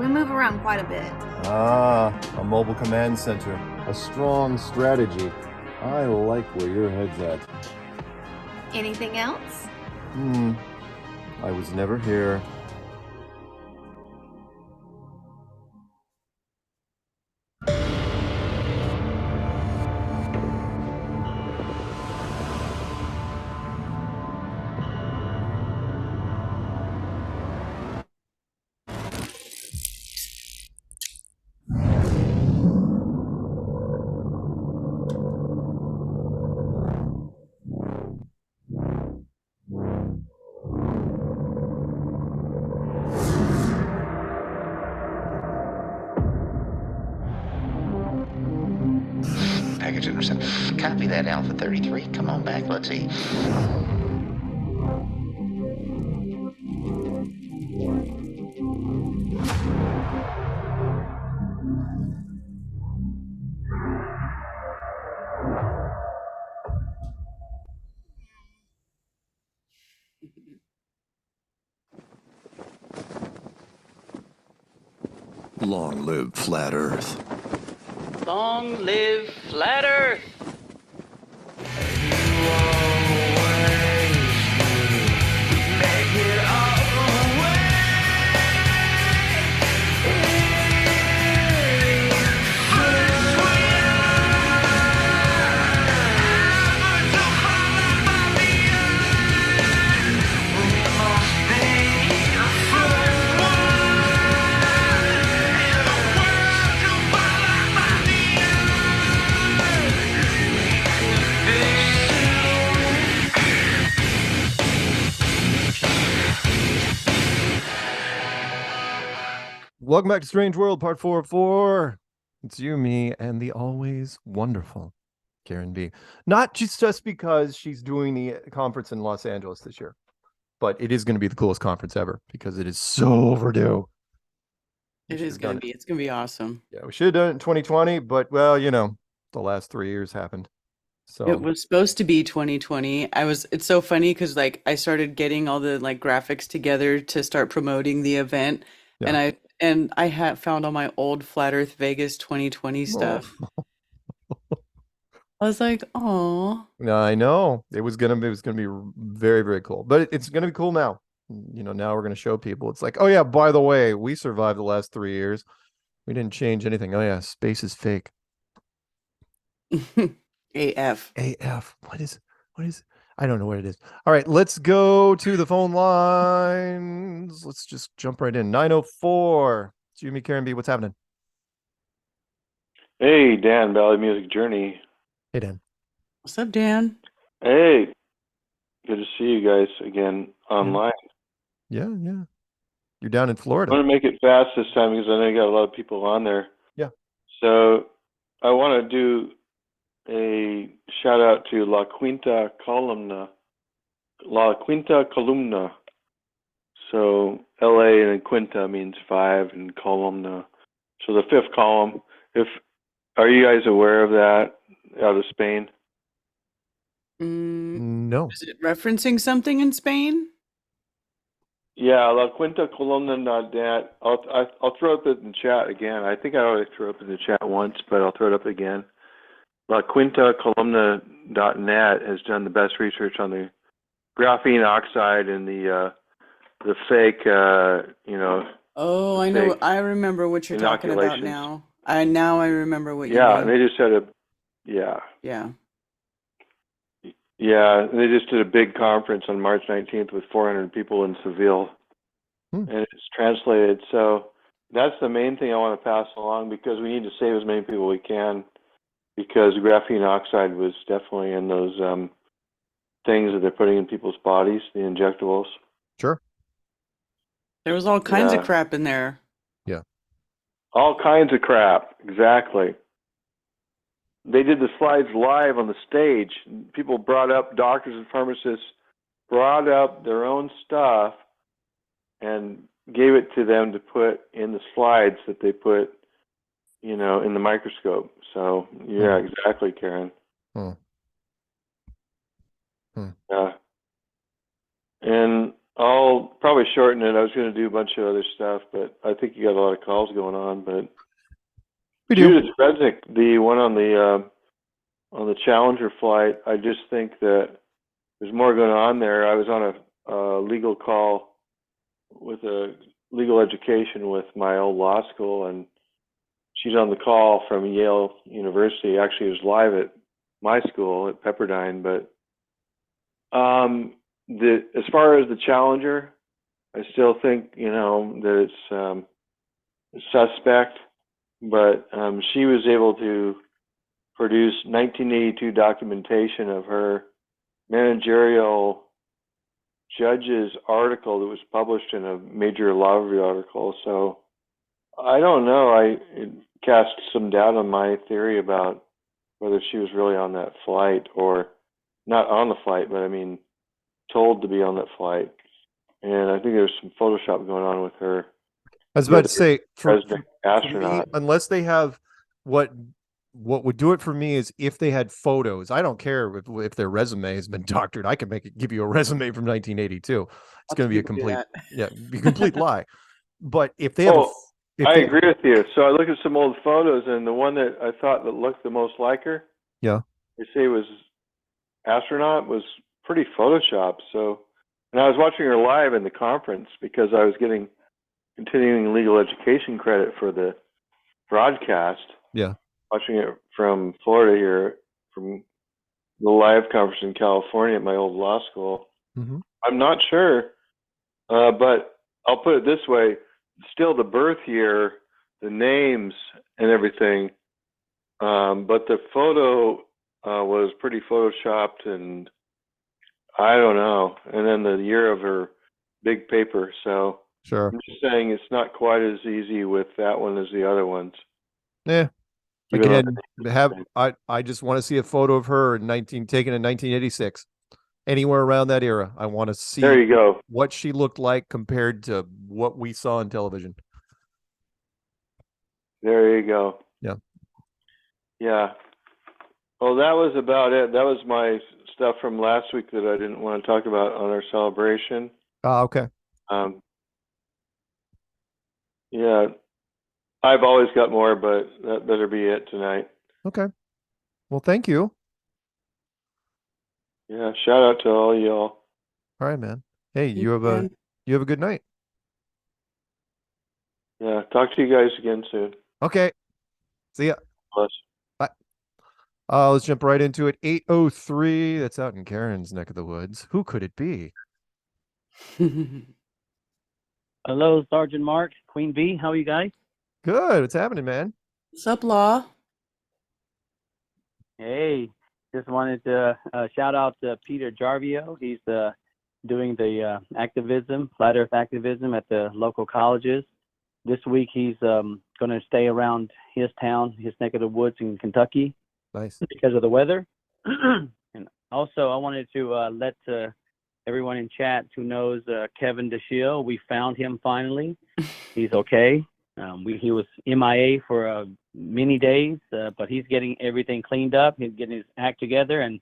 We move around quite a bit. Ah, a mobile command center. A strong strategy. I like where your head's at. Anything else? I was never here. Package intercept. Copy that, Alpha 33. Come on back, let's eat. Long live Flat Earth. Long live Flat Earth! Welcome back to Strange World, part 404. It's you, me, and the always wonderful Karen B. Not just because she's doing the conference in Los Angeles this year, but it is going to be the coolest conference ever because it is so overdue. It is going to be. It's going to be awesome. Yeah, we should have done it in 2020, but well, you know, the last 3 years happened. So it was supposed to be 2020. It's so funny because like I started getting all the like graphics together to start promoting the event, and I had found all my old Flat Earth Vegas 2020 stuff. I was like, oh. I know it was gonna be very, very cool, but it's gonna be cool now. Now we're gonna show people. It's like, oh yeah, by the way, we survived the last 3 years. We didn't change anything. Oh yeah, space is fake. AF. What is? I don't know what it is. All right, let's go to the phone lines. Let's just jump right in. 904. Jimmy, Karen B, what's happening? Hey, Dan, Valley Music Journey. Hey, Dan. What's up, Dan? Hey, good to see you guys again online. Yeah. You're down in Florida. I'm going to make it fast this time because I know you got a lot of people on there. Yeah. So I want to do a shout out to La Quinta Columna. So LA and Quinta means 5 and columna. So the 5th column. Are you guys aware of that out of Spain? No. Is it referencing something in Spain? Yeah, La Quinta Columna.net. I'll throw it up in the chat again. I think I already threw it up in the chat once, but I'll throw it up again. La Quinta Columna.net has done the best research on the graphene oxide and the fake, Oh, I know. fake I remember what you're talking about inoculations. now. I remember what you Yeah, mean. and they just had they just did a big conference on March 19th with 400 people in Seville, and it's translated. So that's the main thing I want to pass along because we need to save as many people we can because graphene oxide was definitely in those things that they're putting in people's bodies, the injectables. Sure. There was all kinds of crap in there. Yeah. All kinds of crap, exactly. They did the slides live on the stage. People brought up, doctors and pharmacists brought up their own stuff and gave it to them to put in the slides that they put, in the microscope. So, yeah, exactly, Karen. Yeah. And I'll probably shorten it. I was going to do a bunch of other stuff, but I think you got a lot of calls going on. But we do. Judith Resnick, the one on the Challenger flight, I just think that there's more going on there. I was on a legal call with a legal education with my old law school, and she's on the call from Yale University. Actually, it was live at my school at Pepperdine, but as far as the Challenger, I still think that it's suspect, but she was able to produce 1982 documentation of her managerial judge's article that was published in a major law review article. So I don't know. It cast some doubt on my theory about whether she was really on that flight or not on the flight, but I mean told to be on that flight. And I think there's some Photoshop going on with her. I was about to say, for astronaut. me, unless they have what would do it for me is if they had photos. I don't care if their resume has been doctored. I can give you a resume from 1982. It's going to be a complete lie. But if they have, I agree with you. So I look at some old photos, and the one that I thought that looked the most like her, they say was astronaut, was pretty photoshopped. So, and I was watching her live in the conference because I was getting continuing legal education credit for the broadcast. Yeah. Watching it from Florida here, from the live conference in California at my old law school. Mm-hmm. I'm not sure, but I'll put it this way. Still the birth year, the names and everything, but the photo was pretty photoshopped, and I don't know. And then the year of her big paper. So sure. I'm just saying it's not quite as easy with that one as the other ones. Yeah. Again, I just want to see a photo of her taken in 1986, anywhere around that era. I want to see there you go. What she looked like compared to what we saw on television. There you go. Yeah. Yeah. Well, that was about it. That was my stuff from last week that I didn't want to talk about on our celebration. Oh, okay. Yeah, I've always got more, but that better be it tonight. Okay. Well, thank you. Yeah, shout out to all y'all. All right, man. Hey, you have a good night. Yeah, talk to you guys again soon. Okay. See ya. Bless. Bye. Let's jump right into it. 8:03. That's out in Karen's neck of the woods. Who could it be? Hello, Sergeant Mark, Queen B. How are you guys? Good. What's happening, man? What's up, Law? Hey, just wanted to shout out to Peter Jarvio. He's doing the activism, flat earth activism at the local colleges. This week he's going to stay around his town, his neck of the woods in Kentucky. Nice. Because of the weather. And also I wanted to let everyone in chat who knows Kevin DeShiel, we found him finally. He's okay. He was MIA for many days, but he's getting everything cleaned up. He's getting his act together, and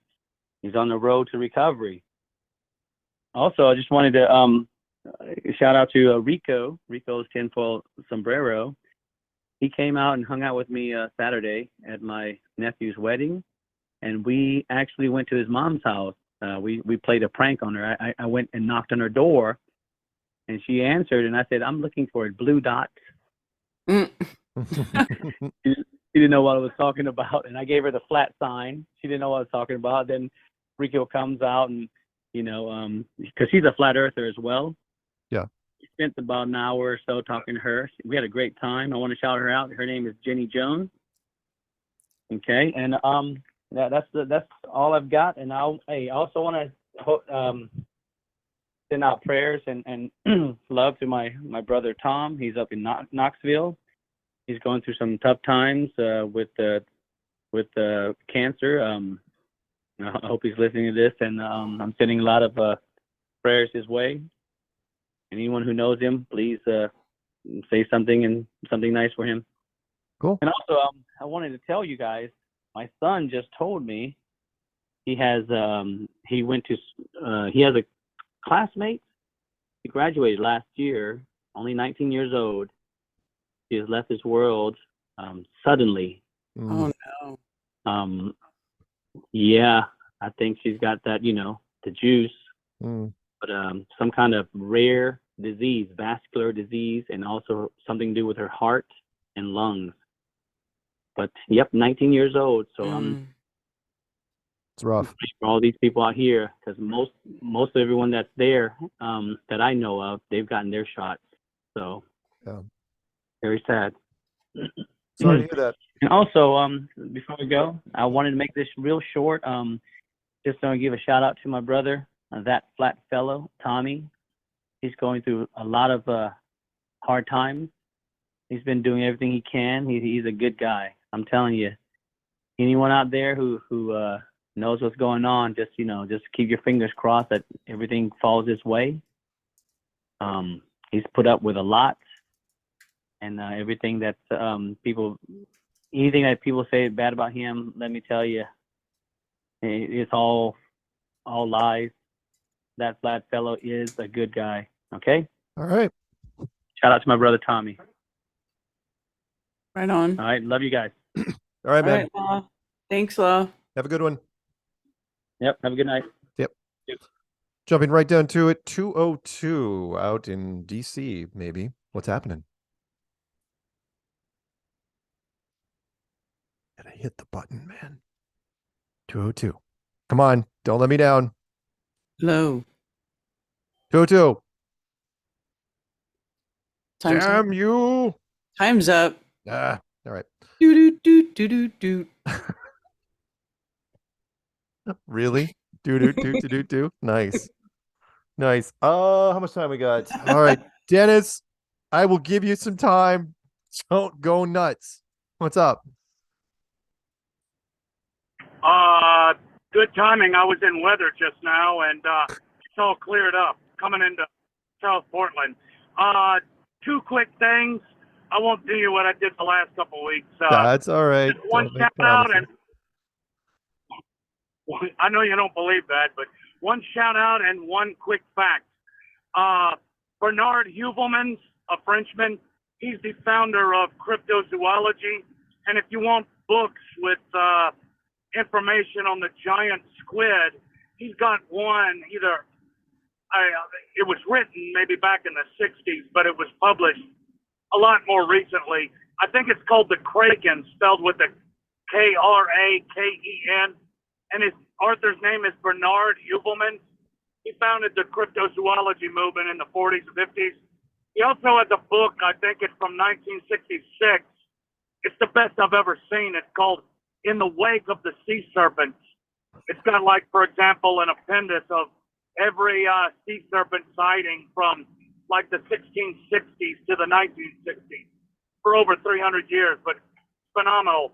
he's on the road to recovery. Also, I just wanted to shout out to Rico. Rico's tinfoil sombrero. He came out and hung out with me Saturday at my nephew's wedding, and we actually went to his mom's house. We played a prank on her. I went and knocked on her door, and she answered, and I said, "I'm looking for a blue dot." She didn't know what I was talking about, and I gave her the flat sign. She didn't know what I was talking about. Then Rico comes out, and because she's a flat earther as well. Yeah. We spent about an hour or so talking to her. We had a great time. I want to shout her out. Her name is Jenny Jones. Okay, and that's all I've got. And I also want to send out prayers and love to my brother Tom. He's up in Knoxville. He's going through some tough times with cancer. I hope he's listening to this, and I'm sending a lot of prayers his way. And anyone who knows him, please say something nice for him. Cool. And also, I wanted to tell you guys, my son just told me he has he has a classmate. He graduated last year, only 19 years old. He has left this world suddenly. Oh no. Yeah, I think she's got that, the juice, but some kind of rare disease, vascular disease, and also something to do with her heart and lungs. But yep, 19 years old. So it's rough for all these people out here, because most of everyone that's there that I know of, they've gotten their shots. So yeah, very sad. Sorry to hear that. And also, before we go, I wanted to make this real short. Just to give a shout out to my brother, that flat fellow, Tommy. He's going through a lot of hard times. He's been doing everything he can. He's a good guy. I'm telling you. Anyone out there who knows what's going on, just keep your fingers crossed that everything falls his way. He's put up with a lot, and everything that anything that people say bad about him, let me tell you, it's all lies. That flat fellow is a good guy. Okay. All right. Shout out to my brother Tommy. Right on. All right, love you guys. All right, man. All right, Law. Thanks, Law. Have a good one. Yep. Have a good night. Yep. Jumping right down to it. 202 out in DC, maybe. What's happening? Gotta hit the button, man. 202. Come on. Don't let me down. Hello. 202. Time's Damn up. you. Time's up. All right. Do. Really? Do. Nice. Nice. How much time we got? All right. Dennis, I will give you some time. Don't go nuts. What's up? Good timing. I was in weather just now, and it's all cleared up coming into South Portland. Two quick things. I won't do you what I did the last couple of weeks. That's all right. Just one Don't make shout out, promises. I know you don't believe that, but one shout out and one quick fact. Bernard Heuvelmans, a Frenchman, he's the founder of cryptozoology. And if you want books with information on the giant squid, he's got one it was written maybe back in the 60s, but it was published a lot more recently. I think it's called the Kraken, spelled with a Kraken. And his author's name is Bernard Heuvelmans. He founded the cryptozoology movement in the 40s and 50s. He also has a book, I think it's from 1966. It's the best I've ever seen. It's called In the Wake of the Sea Serpents. It's got, like, for example, an appendix of every sea serpent sighting from, like, the 1660s to the 1960s for over 300 years, but phenomenal.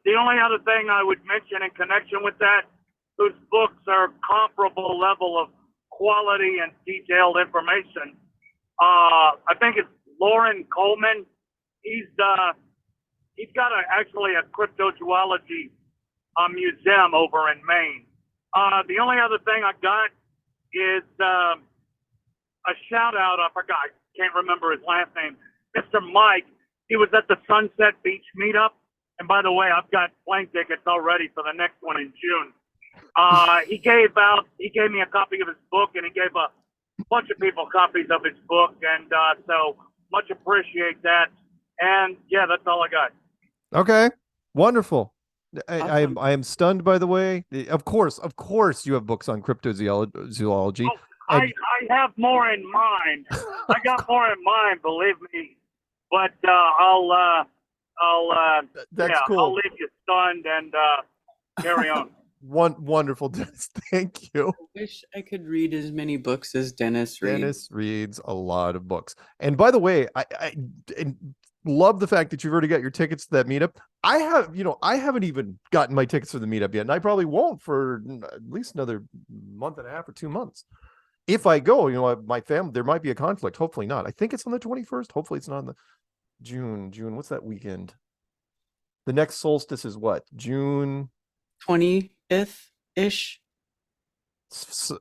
The only other thing I would mention in connection with that, whose books are comparable level of quality and detailed information, I think it's Lauren Coleman. He's got actually a cryptozoology museum over in Maine. The only other thing I got is a shout out. I can't remember his last name. Mr. Mike. He was at the Sunset Beach meetup. And by the way, I've got plane tickets already for the next one in June. He gave me a copy of his book, and he gave a bunch of people copies of his book, and so much appreciate that. And yeah, that's all I got. Okay, wonderful. Awesome. I am stunned, by the way. Of course, you have books on cryptozoology. Oh, I have more in mind. I got more in mind, believe me. But That's cool. I'll leave you stunned and carry on. Wonderful, Dennis. Thank you. I wish I could read as many books as Dennis reads. Dennis reads a lot of books. And by the way, I love the fact that you've already got your tickets to that meetup. I haven't even gotten my tickets for the meetup yet, and I probably won't for at least another month and a half or 2 months. If I go, my family, there might be a conflict. Hopefully not. I think it's on the 21st. Hopefully it's not on the June. What's that weekend? The next solstice is what? June 20th-ish.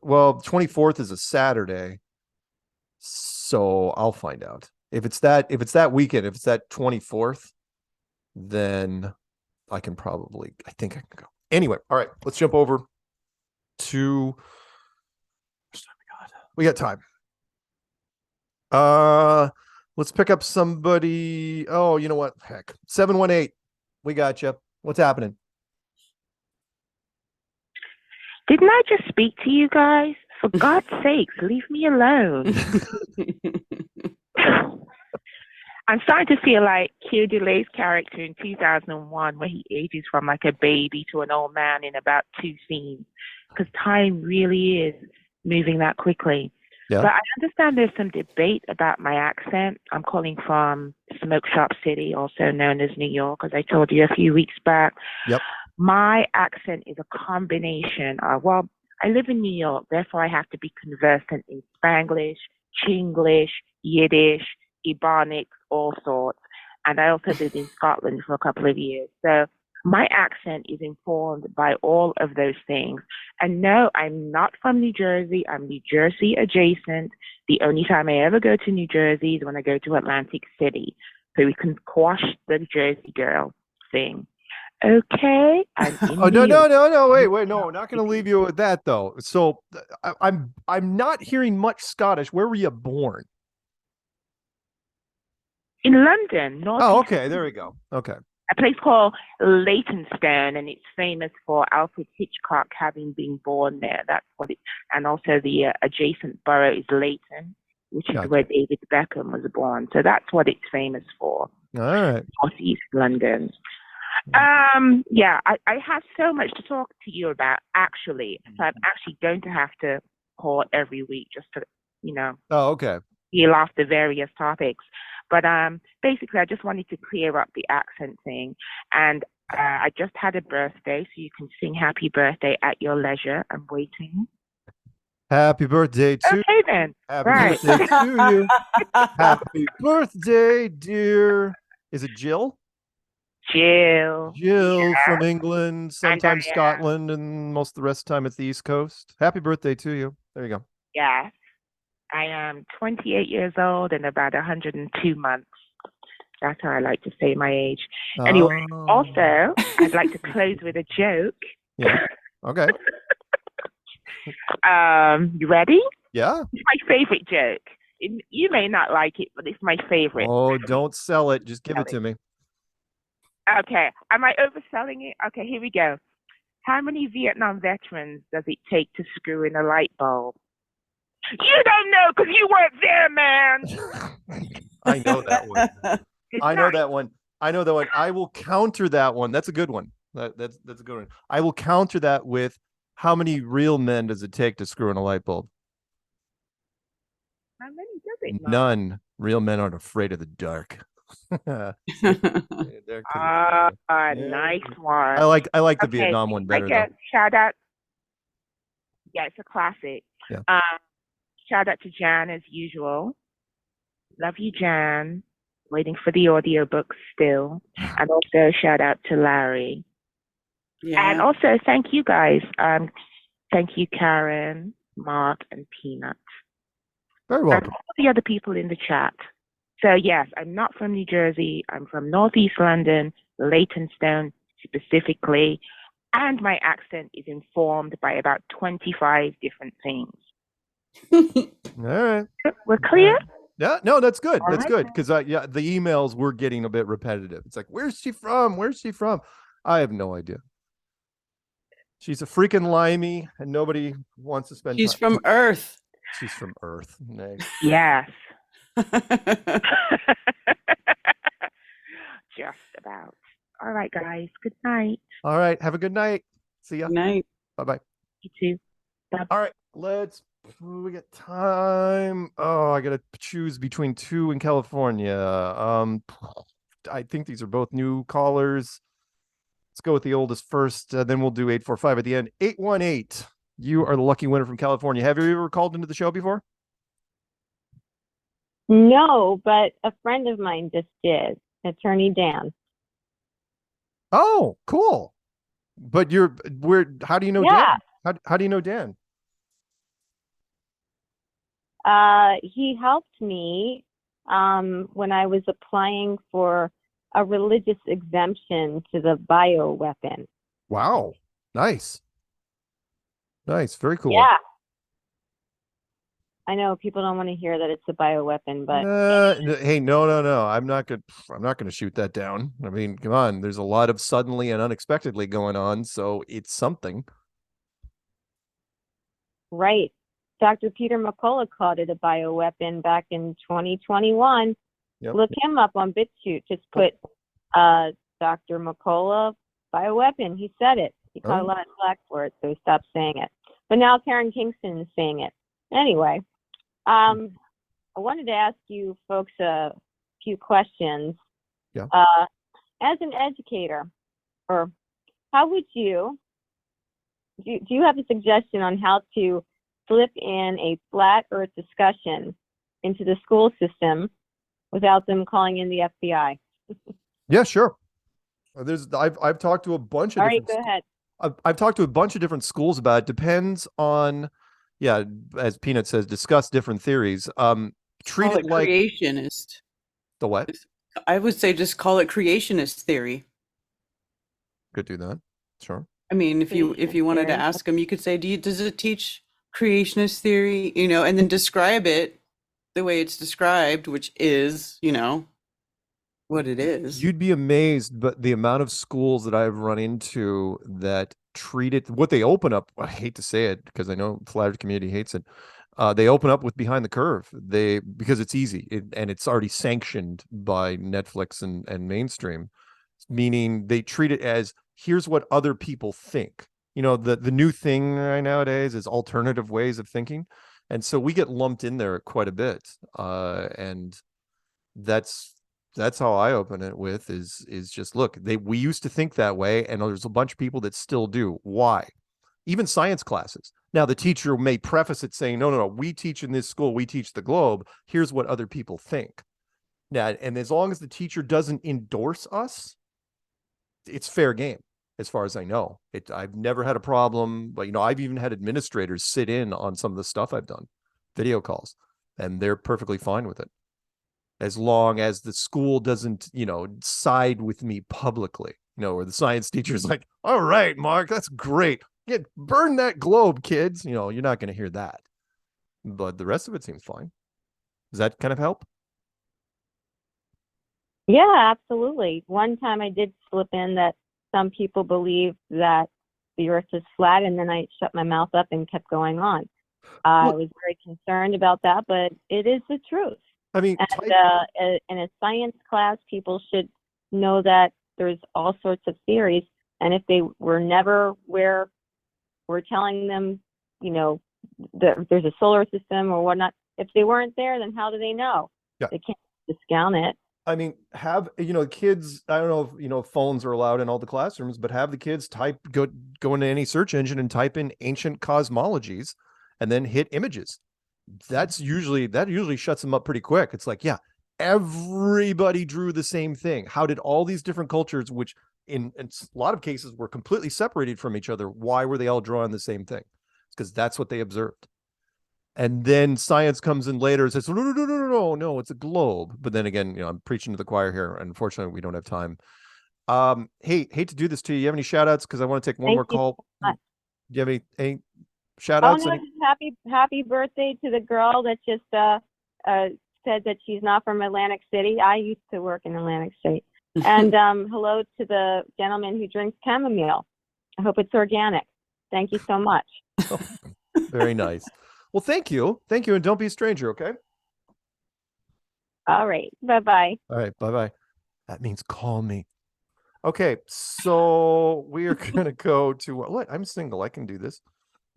Well, 24th is a Saturday. So I'll find out. If it's that weekend, if it's that 24th, then I think I can go. Anyway, all right, let's jump over to we got time. Let's pick up somebody. Oh, you know what? Heck. 718. We got you. What's happening? Didn't I just speak to you guys? For God's sakes, leave me alone. I'm starting to feel like Keir Dulley's character in 2001, where he ages from like a baby to an old man in about 2 scenes, because time really is moving that quickly. Yeah. But I understand there's some debate about my accent. I'm calling from Smoke Shop City, also known as New York, as I told you a few weeks back. Yep. My accent is a combination of, well, I live in New York, therefore I have to be conversant in Spanglish, Chinglish, Yiddish, Ebonics, all sorts. And I also lived in Scotland for a couple of years. So my accent is informed by all of those things. And no, I'm not from New Jersey. I'm New Jersey adjacent. The only time I ever go to New Jersey is when I go to Atlantic City. So we can quash the Jersey girl thing. Okay. Oh, no. Wait. No, we're not going to leave you with that, though. So I'm not hearing much Scottish. Where were you born? In London. Oh, okay. There we go. Okay. A place called Leytonstone, and it's famous for Alfred Hitchcock having been born there. That's what it. And also the adjacent borough is Leyton, which is where David Beckham was born. So that's what it's famous for. All right. Northeast London. Yeah, I have so much to talk to you about, actually. So I'm actually going to have to call every week just to, Oh, okay. Deal off the various topics. But basically, I just wanted to clear up the accent thing. And I just had a birthday, so you can sing happy birthday at your leisure. I'm waiting. Happy birthday to Okay, then. Happy Right. birthday to you. Happy birthday, dear. Is it Jill? Jill. Jill from England, And sometimes Scotland, and most of the rest of the time at the East Coast. Happy birthday to you. There you go. Yes. I am 28 years old and about 102 months. That's how I like to say my age. Anyway, also, I'd like to close with a joke. Yeah. Okay. You ready? Yeah. It's my favorite joke. You may not like it, but it's my favorite. Oh, don't sell it. Just give it to me. Okay. Am I overselling it? Okay, here we go. How many Vietnam veterans does it take to screw in a light bulb? You don't know because you weren't there, man. I know that one. I know that one. I know that one. I will counter that one. That's a good one. That's a good one. I will counter that with how many real men does it take to screw in a light bulb? How many does it? None. Real men aren't afraid of the dark. Nice one. I like the Vietnam one better though. Shout out. Yeah, it's a classic. Yeah. Shout out to Jan as usual. Love you, Jan. Waiting for the audiobook still. And also shout out to Larry. Yeah. And also thank you guys. Thank you, Karen, Mark, and Peanut. Very welcome. And all the other people in the chat. So yes, I'm not from New Jersey. I'm from Northeast London, Leytonstone specifically. And my accent is informed by about 25 different things. All right. We're clear? Yeah, no, that's good. All That's right, good because the emails were getting a bit repetitive. It's like, where's she from? Where's she from? I have no idea. She's a freaking limey, and nobody wants to spend. She's time. from Earth. She's from Earth. Nice. Yes. Just about. All right, guys. Good night. All right. Have a good night. See ya. Good night. Bye-bye. You too. Bye. All right. We got time. Oh, I gotta choose between two in California. I think these are both new callers. Let's go with the oldest first, then we'll do 845 at the end. 818. You are the lucky winner from California. Have you ever called into the show before? No, but a friend of mine just did. Attorney Dan. Oh, cool. But how do you know Yeah. Dan? How do you know Dan? He helped me when I was applying for a religious exemption to the bioweapon. Wow. Nice. Nice. Very cool. Yeah. I know people don't want to hear that it's a bioweapon, but Hey, no. I'm not gonna shoot that down. I mean, come on. There's a lot of suddenly and unexpectedly going on, so it's something. right. Dr. Peter McCullough called it a bioweapon back in 2021. Yep. Look him up on BitChute. Just put Dr. McCullough bioweapon. He said it. He caught a lot of slack for it, so he stopped saying it. But now Karen Kingston is saying it. Anyway, I wanted to ask you folks a few questions. Yeah. As an educator, or how would do you have a suggestion on how to slip in a flat earth discussion into the school system without them calling in the FBI? Yeah, sure. I've talked to a bunch of All right, different go ahead. I've talked to a bunch of different schools about it. Depends on, yeah, as Peanut says, discuss different theories. Treat Call it like creationist. the what? I would say just call it creationist theory. Could do that. Sure. I mean, if you wanted to ask them, you could say, does it teach creationist theory? And then describe it the way it's described, which is, what it is. You'd be amazed, but the amount of schools that I've run into that treat it, what they open up, I hate to say it because I know the flat earth community hates it. They open up with behind the curve. Because it's easy and it's already sanctioned by Netflix and mainstream, meaning they treat it as here's what other people think. The new thing right nowadays is alternative ways of thinking, and so we get lumped in there quite a bit. And that's how I open it with is just look, we used to think that way, and there's a bunch of people that still do. Why? Even science classes. Now the teacher may preface it saying, no, we teach in this school, we teach the globe. Here's what other people think. Now, and as long as the teacher doesn't endorse us, it's fair game as far as I know. I've never had a problem, but I've even had administrators sit in on some of the stuff I've done, video calls, and they're perfectly fine with it, as long as the school doesn't, side with me publicly. Where the science teacher's like, "All right, Mark, that's great. Yeah, burn that globe, kids." You're not going to hear that, but the rest of it seems fine. Does that kind of help? Yeah, absolutely. One time I did slip in that some people believe that the earth is flat, and then I shut my mouth up and kept going on. I was very concerned about that, but it is the truth. I mean, and in a science class, people should know that there's all sorts of theories, and if they were never where we're telling them, that there's a solar system or whatnot, if they weren't there, then how do they know? Yeah. They can't discount it. I mean, have kids, I don't know if phones are allowed in all the classrooms, but have the kids go into any search engine and type in ancient cosmologies and then hit images. That usually shuts them up pretty quick. It's like, yeah, everybody drew the same thing. How did all these different cultures, which in a lot of cases were completely separated from each other, why were they all drawing the same thing? It's because that's what they observed. And then science comes in later and says, no, it's a globe. But then again, I'm preaching to the choir here. Unfortunately, we don't have time. Hey, hate to do this to you. You have any shout outs? Because I want to take one more call. Do you have any shout outs? Oh, no, happy birthday to the girl that just said that she's not from Atlantic City. I used to work in Atlantic City. And hello to the gentleman who drinks chamomile. I hope it's organic. Thank you so much. Very nice. Well, thank you. Thank you. And don't be a stranger, okay? All right. Bye-bye. All right. Bye-bye. That means call me. Okay. So we are going to go to what? I'm single. I can do this.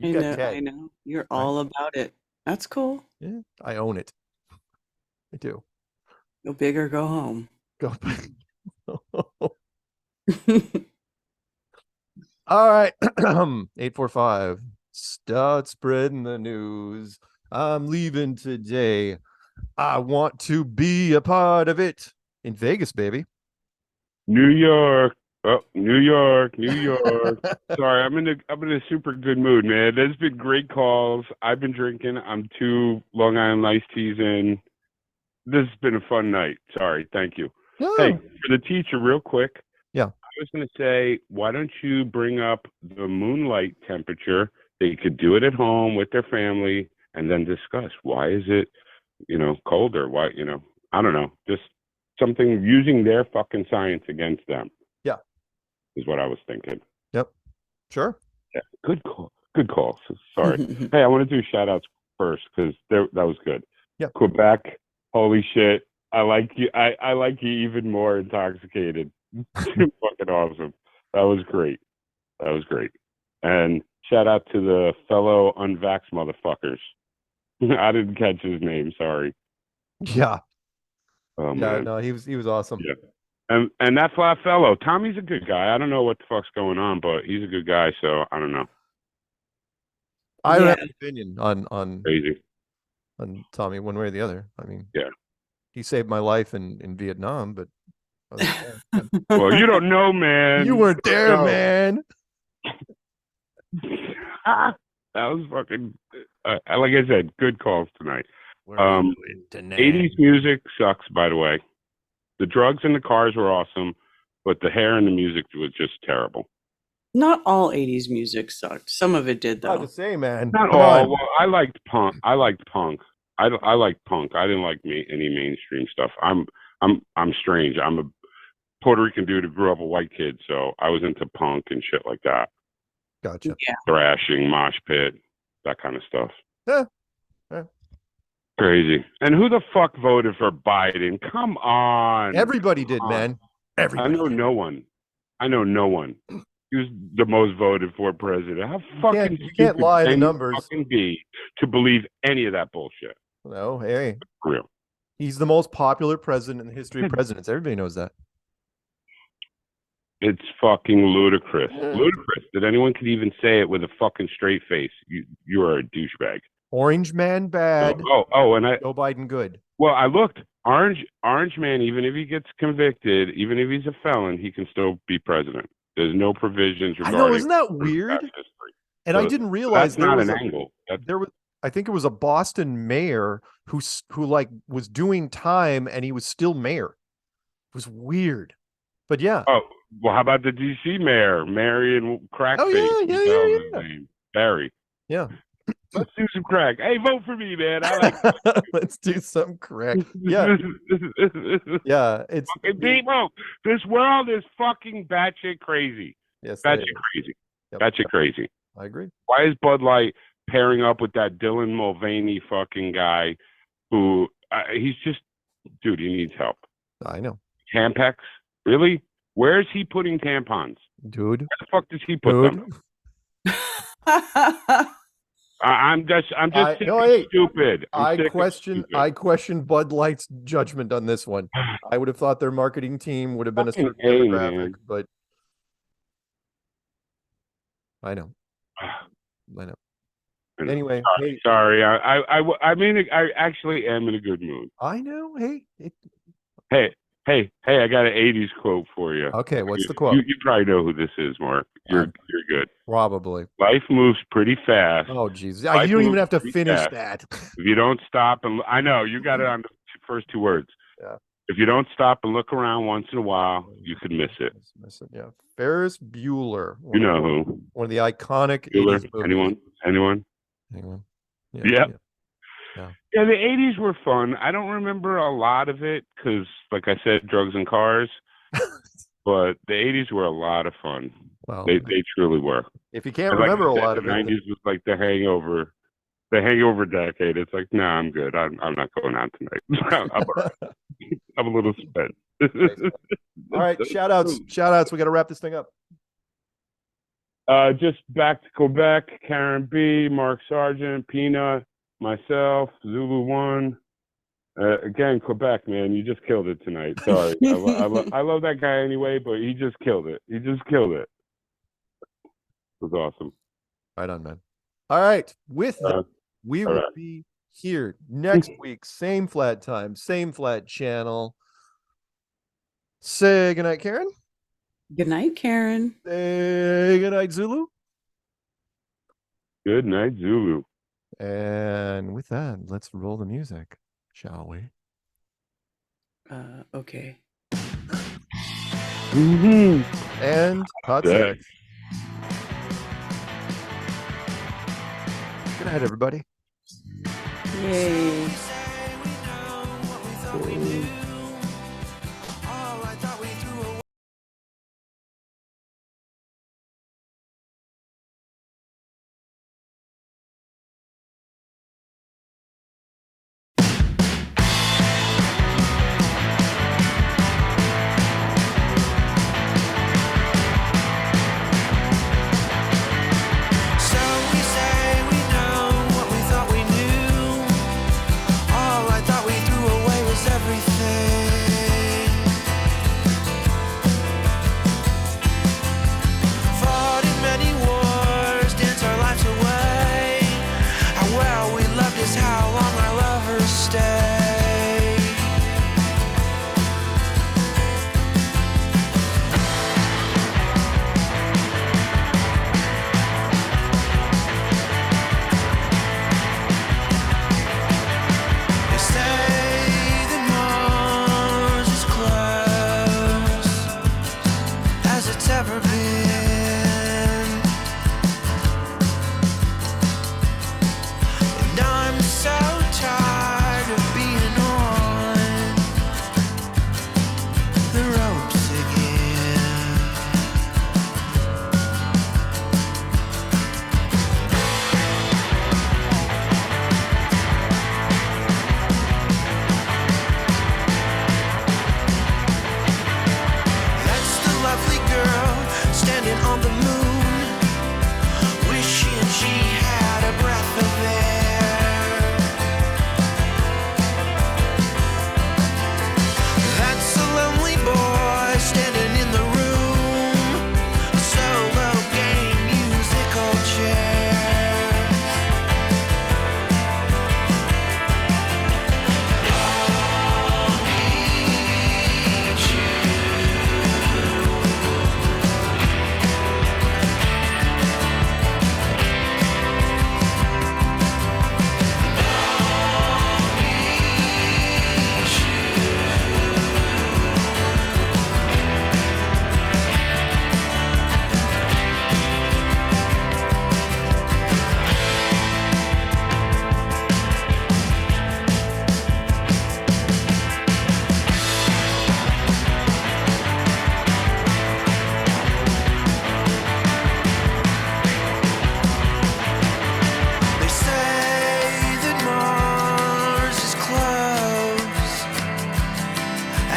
I know. You're all about it. That's cool. Yeah. I own it. I do. Go big or go home. Go big. All right. 845. Start spreading the news. I'm leaving today. I want to be a part of it. In Vegas, baby. New York. Oh, New York. Sorry, I'm in a super good mood, man. There's been great calls. I've been drinking. I'm 2 Long Island iced teas in. This has been a fun night. Sorry. Thank you. Oh. Hey, for the teacher, real quick. Yeah. I was going to say, why don't you bring up the moonlight temperature? They could do it at home with their family and then discuss why is it, colder? Why, I don't know. Just something using their fucking science against them. Yeah. Is what I was thinking. Yep. Sure. Yeah. Good call. Good call. Sorry. Hey, I want to do shout outs first because that was good. Yeah. Quebec. Holy shit. I like you. I like you even more intoxicated. Fucking awesome. That was great. And shout out to the fellow unvaxxed motherfuckers. I didn't catch his name. Sorry. Yeah. Oh, yeah. man. No, he was awesome. Yeah. And that flat fellow, Tommy's a good guy. I don't know what the fuck's going on, but he's a good guy. So I don't know. I don't have an opinion on crazy on Tommy one way or the other. I mean, yeah, he saved my life in Vietnam, but well, you don't know, man. You weren't there, man. That was fucking. Like I said, good calls tonight. 80s music sucks, by the way. The drugs in the cars were awesome, but the hair and the music was just terrible. Not all 80s music sucked. Some of it did, though. Hard to say, man. Not all. Well, I liked punk. I liked punk. I liked punk. I didn't like any mainstream stuff. I'm strange. I'm a Puerto Rican dude who grew up a white kid, so I was into punk and shit like that. Gotcha. Yeah. Thrashing, mosh pit, that kind of stuff. Yeah. Crazy. And who the fuck voted for Biden? Come on. Everybody did, man. Everybody. I know no one. He was the most voted for president. How fucking you can't lie the numbers. Fucking be to believe any of that bullshit. No, hey. For real. He's the most popular president in the history of presidents. Everybody knows that. It's fucking ludicrous. Ludicrous that anyone could even say it with a fucking straight face. You are a douchebag. Orange man bad. And Joe Biden good. Well, I looked Orange Man, even if he gets convicted, even if he's a felon, he can still be president. There's no provisions regarding. I know, isn't that weird? And So I didn't realize that's not an angle. There was, I think it was a Boston mayor who like was doing time and he was still mayor. It was weird, but yeah. Oh well, how about the DC mayor, Marion Crackface? Oh yeah. Barry. Yeah. Let's do some crack. Hey, vote for me, man. I like. Let's do some crack. Yeah. Yeah. It's fucking people. This world is fucking batshit crazy. Yes. Batshit crazy. Yep. Batshit crazy. I agree. Why is Bud Light pairing up with that Dylan Mulvaney fucking guy who he's just, dude, he needs help. I know. Tampax? Really? Where is he putting tampons? Dude. Where the fuck does he put them? I'm just stupid. I question Bud Light's judgment on this one. I would have thought their marketing team would have been a certain demographic, but I know. Anyway, sorry. I mean, I actually am in a good mood. I know. Hey, I got an 80s quote for you. Okay, what's the quote? You probably know who this is, Mark. You're good. Probably. Life moves pretty fast. Oh, jeez. You don't even have to finish that. If you don't stop and I know you got it on the first two words. Yeah. If you don't stop and look around once in a while, you could miss it. Yeah. Ferris Bueller. You know who? One of the iconic Bueller. 80s movies. Anyone? Yeah. Yeah, the 80s were fun. I don't remember a lot of it because, like I said, drugs and cars. But the 80s were a lot of fun. Well, they truly were. If you can't remember a lot of it, the 90s was like the hangover decade. It's like, nah, I'm good. I'm not going out tonight. I'm a little spent. All right, shout outs. We got to wrap this thing up. Just back to Quebec, Karen B, Mark Sargent, Peanut, myself, Zulu One. Again, Quebec, man, you just killed it tonight. Sorry, I love that guy anyway, but he just killed it. It was awesome. Right on, man. All right, with that, we will be here next week. Same flat time, same flat channel. Say goodnight, Karen. Good night, Karen. Say goodnight, Zulu. Good night, Zulu. And with that, let's roll the music, shall we? Okay. And hot sex. Good night, everybody. Yay. All I thought we threw away was everything.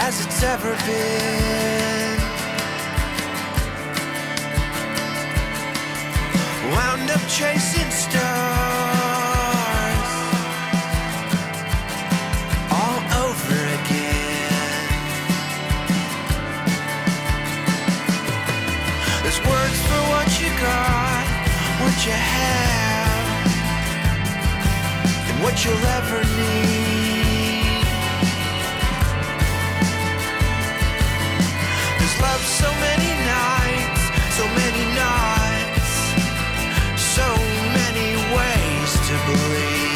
as it's ever been. Wound up chasing stars all over again. There's words for what you got, what you have, and what you'll ever need. There's love so many nights, so many nights, so many ways to believe.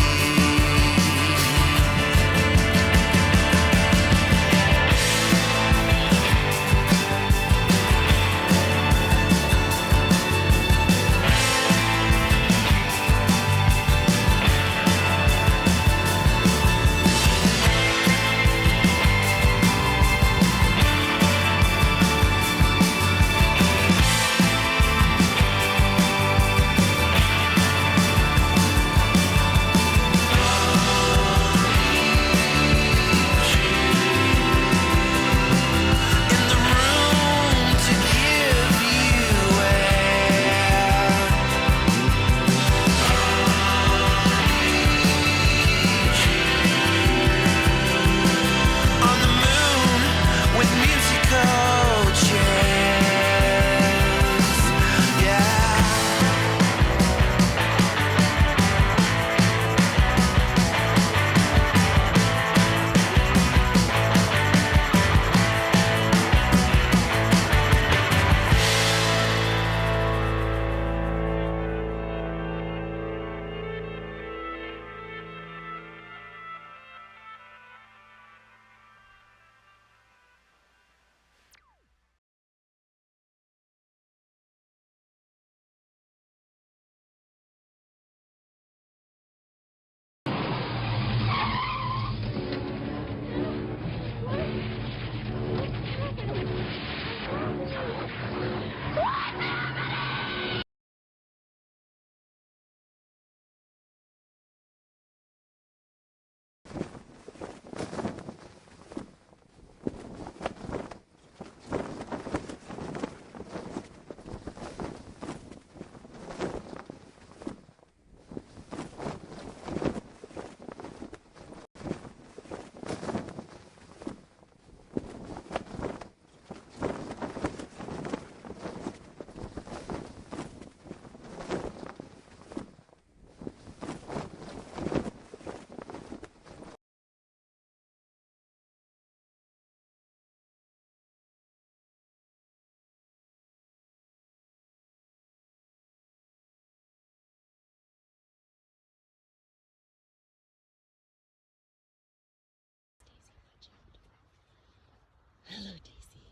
Hello, Daisy.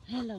Hello,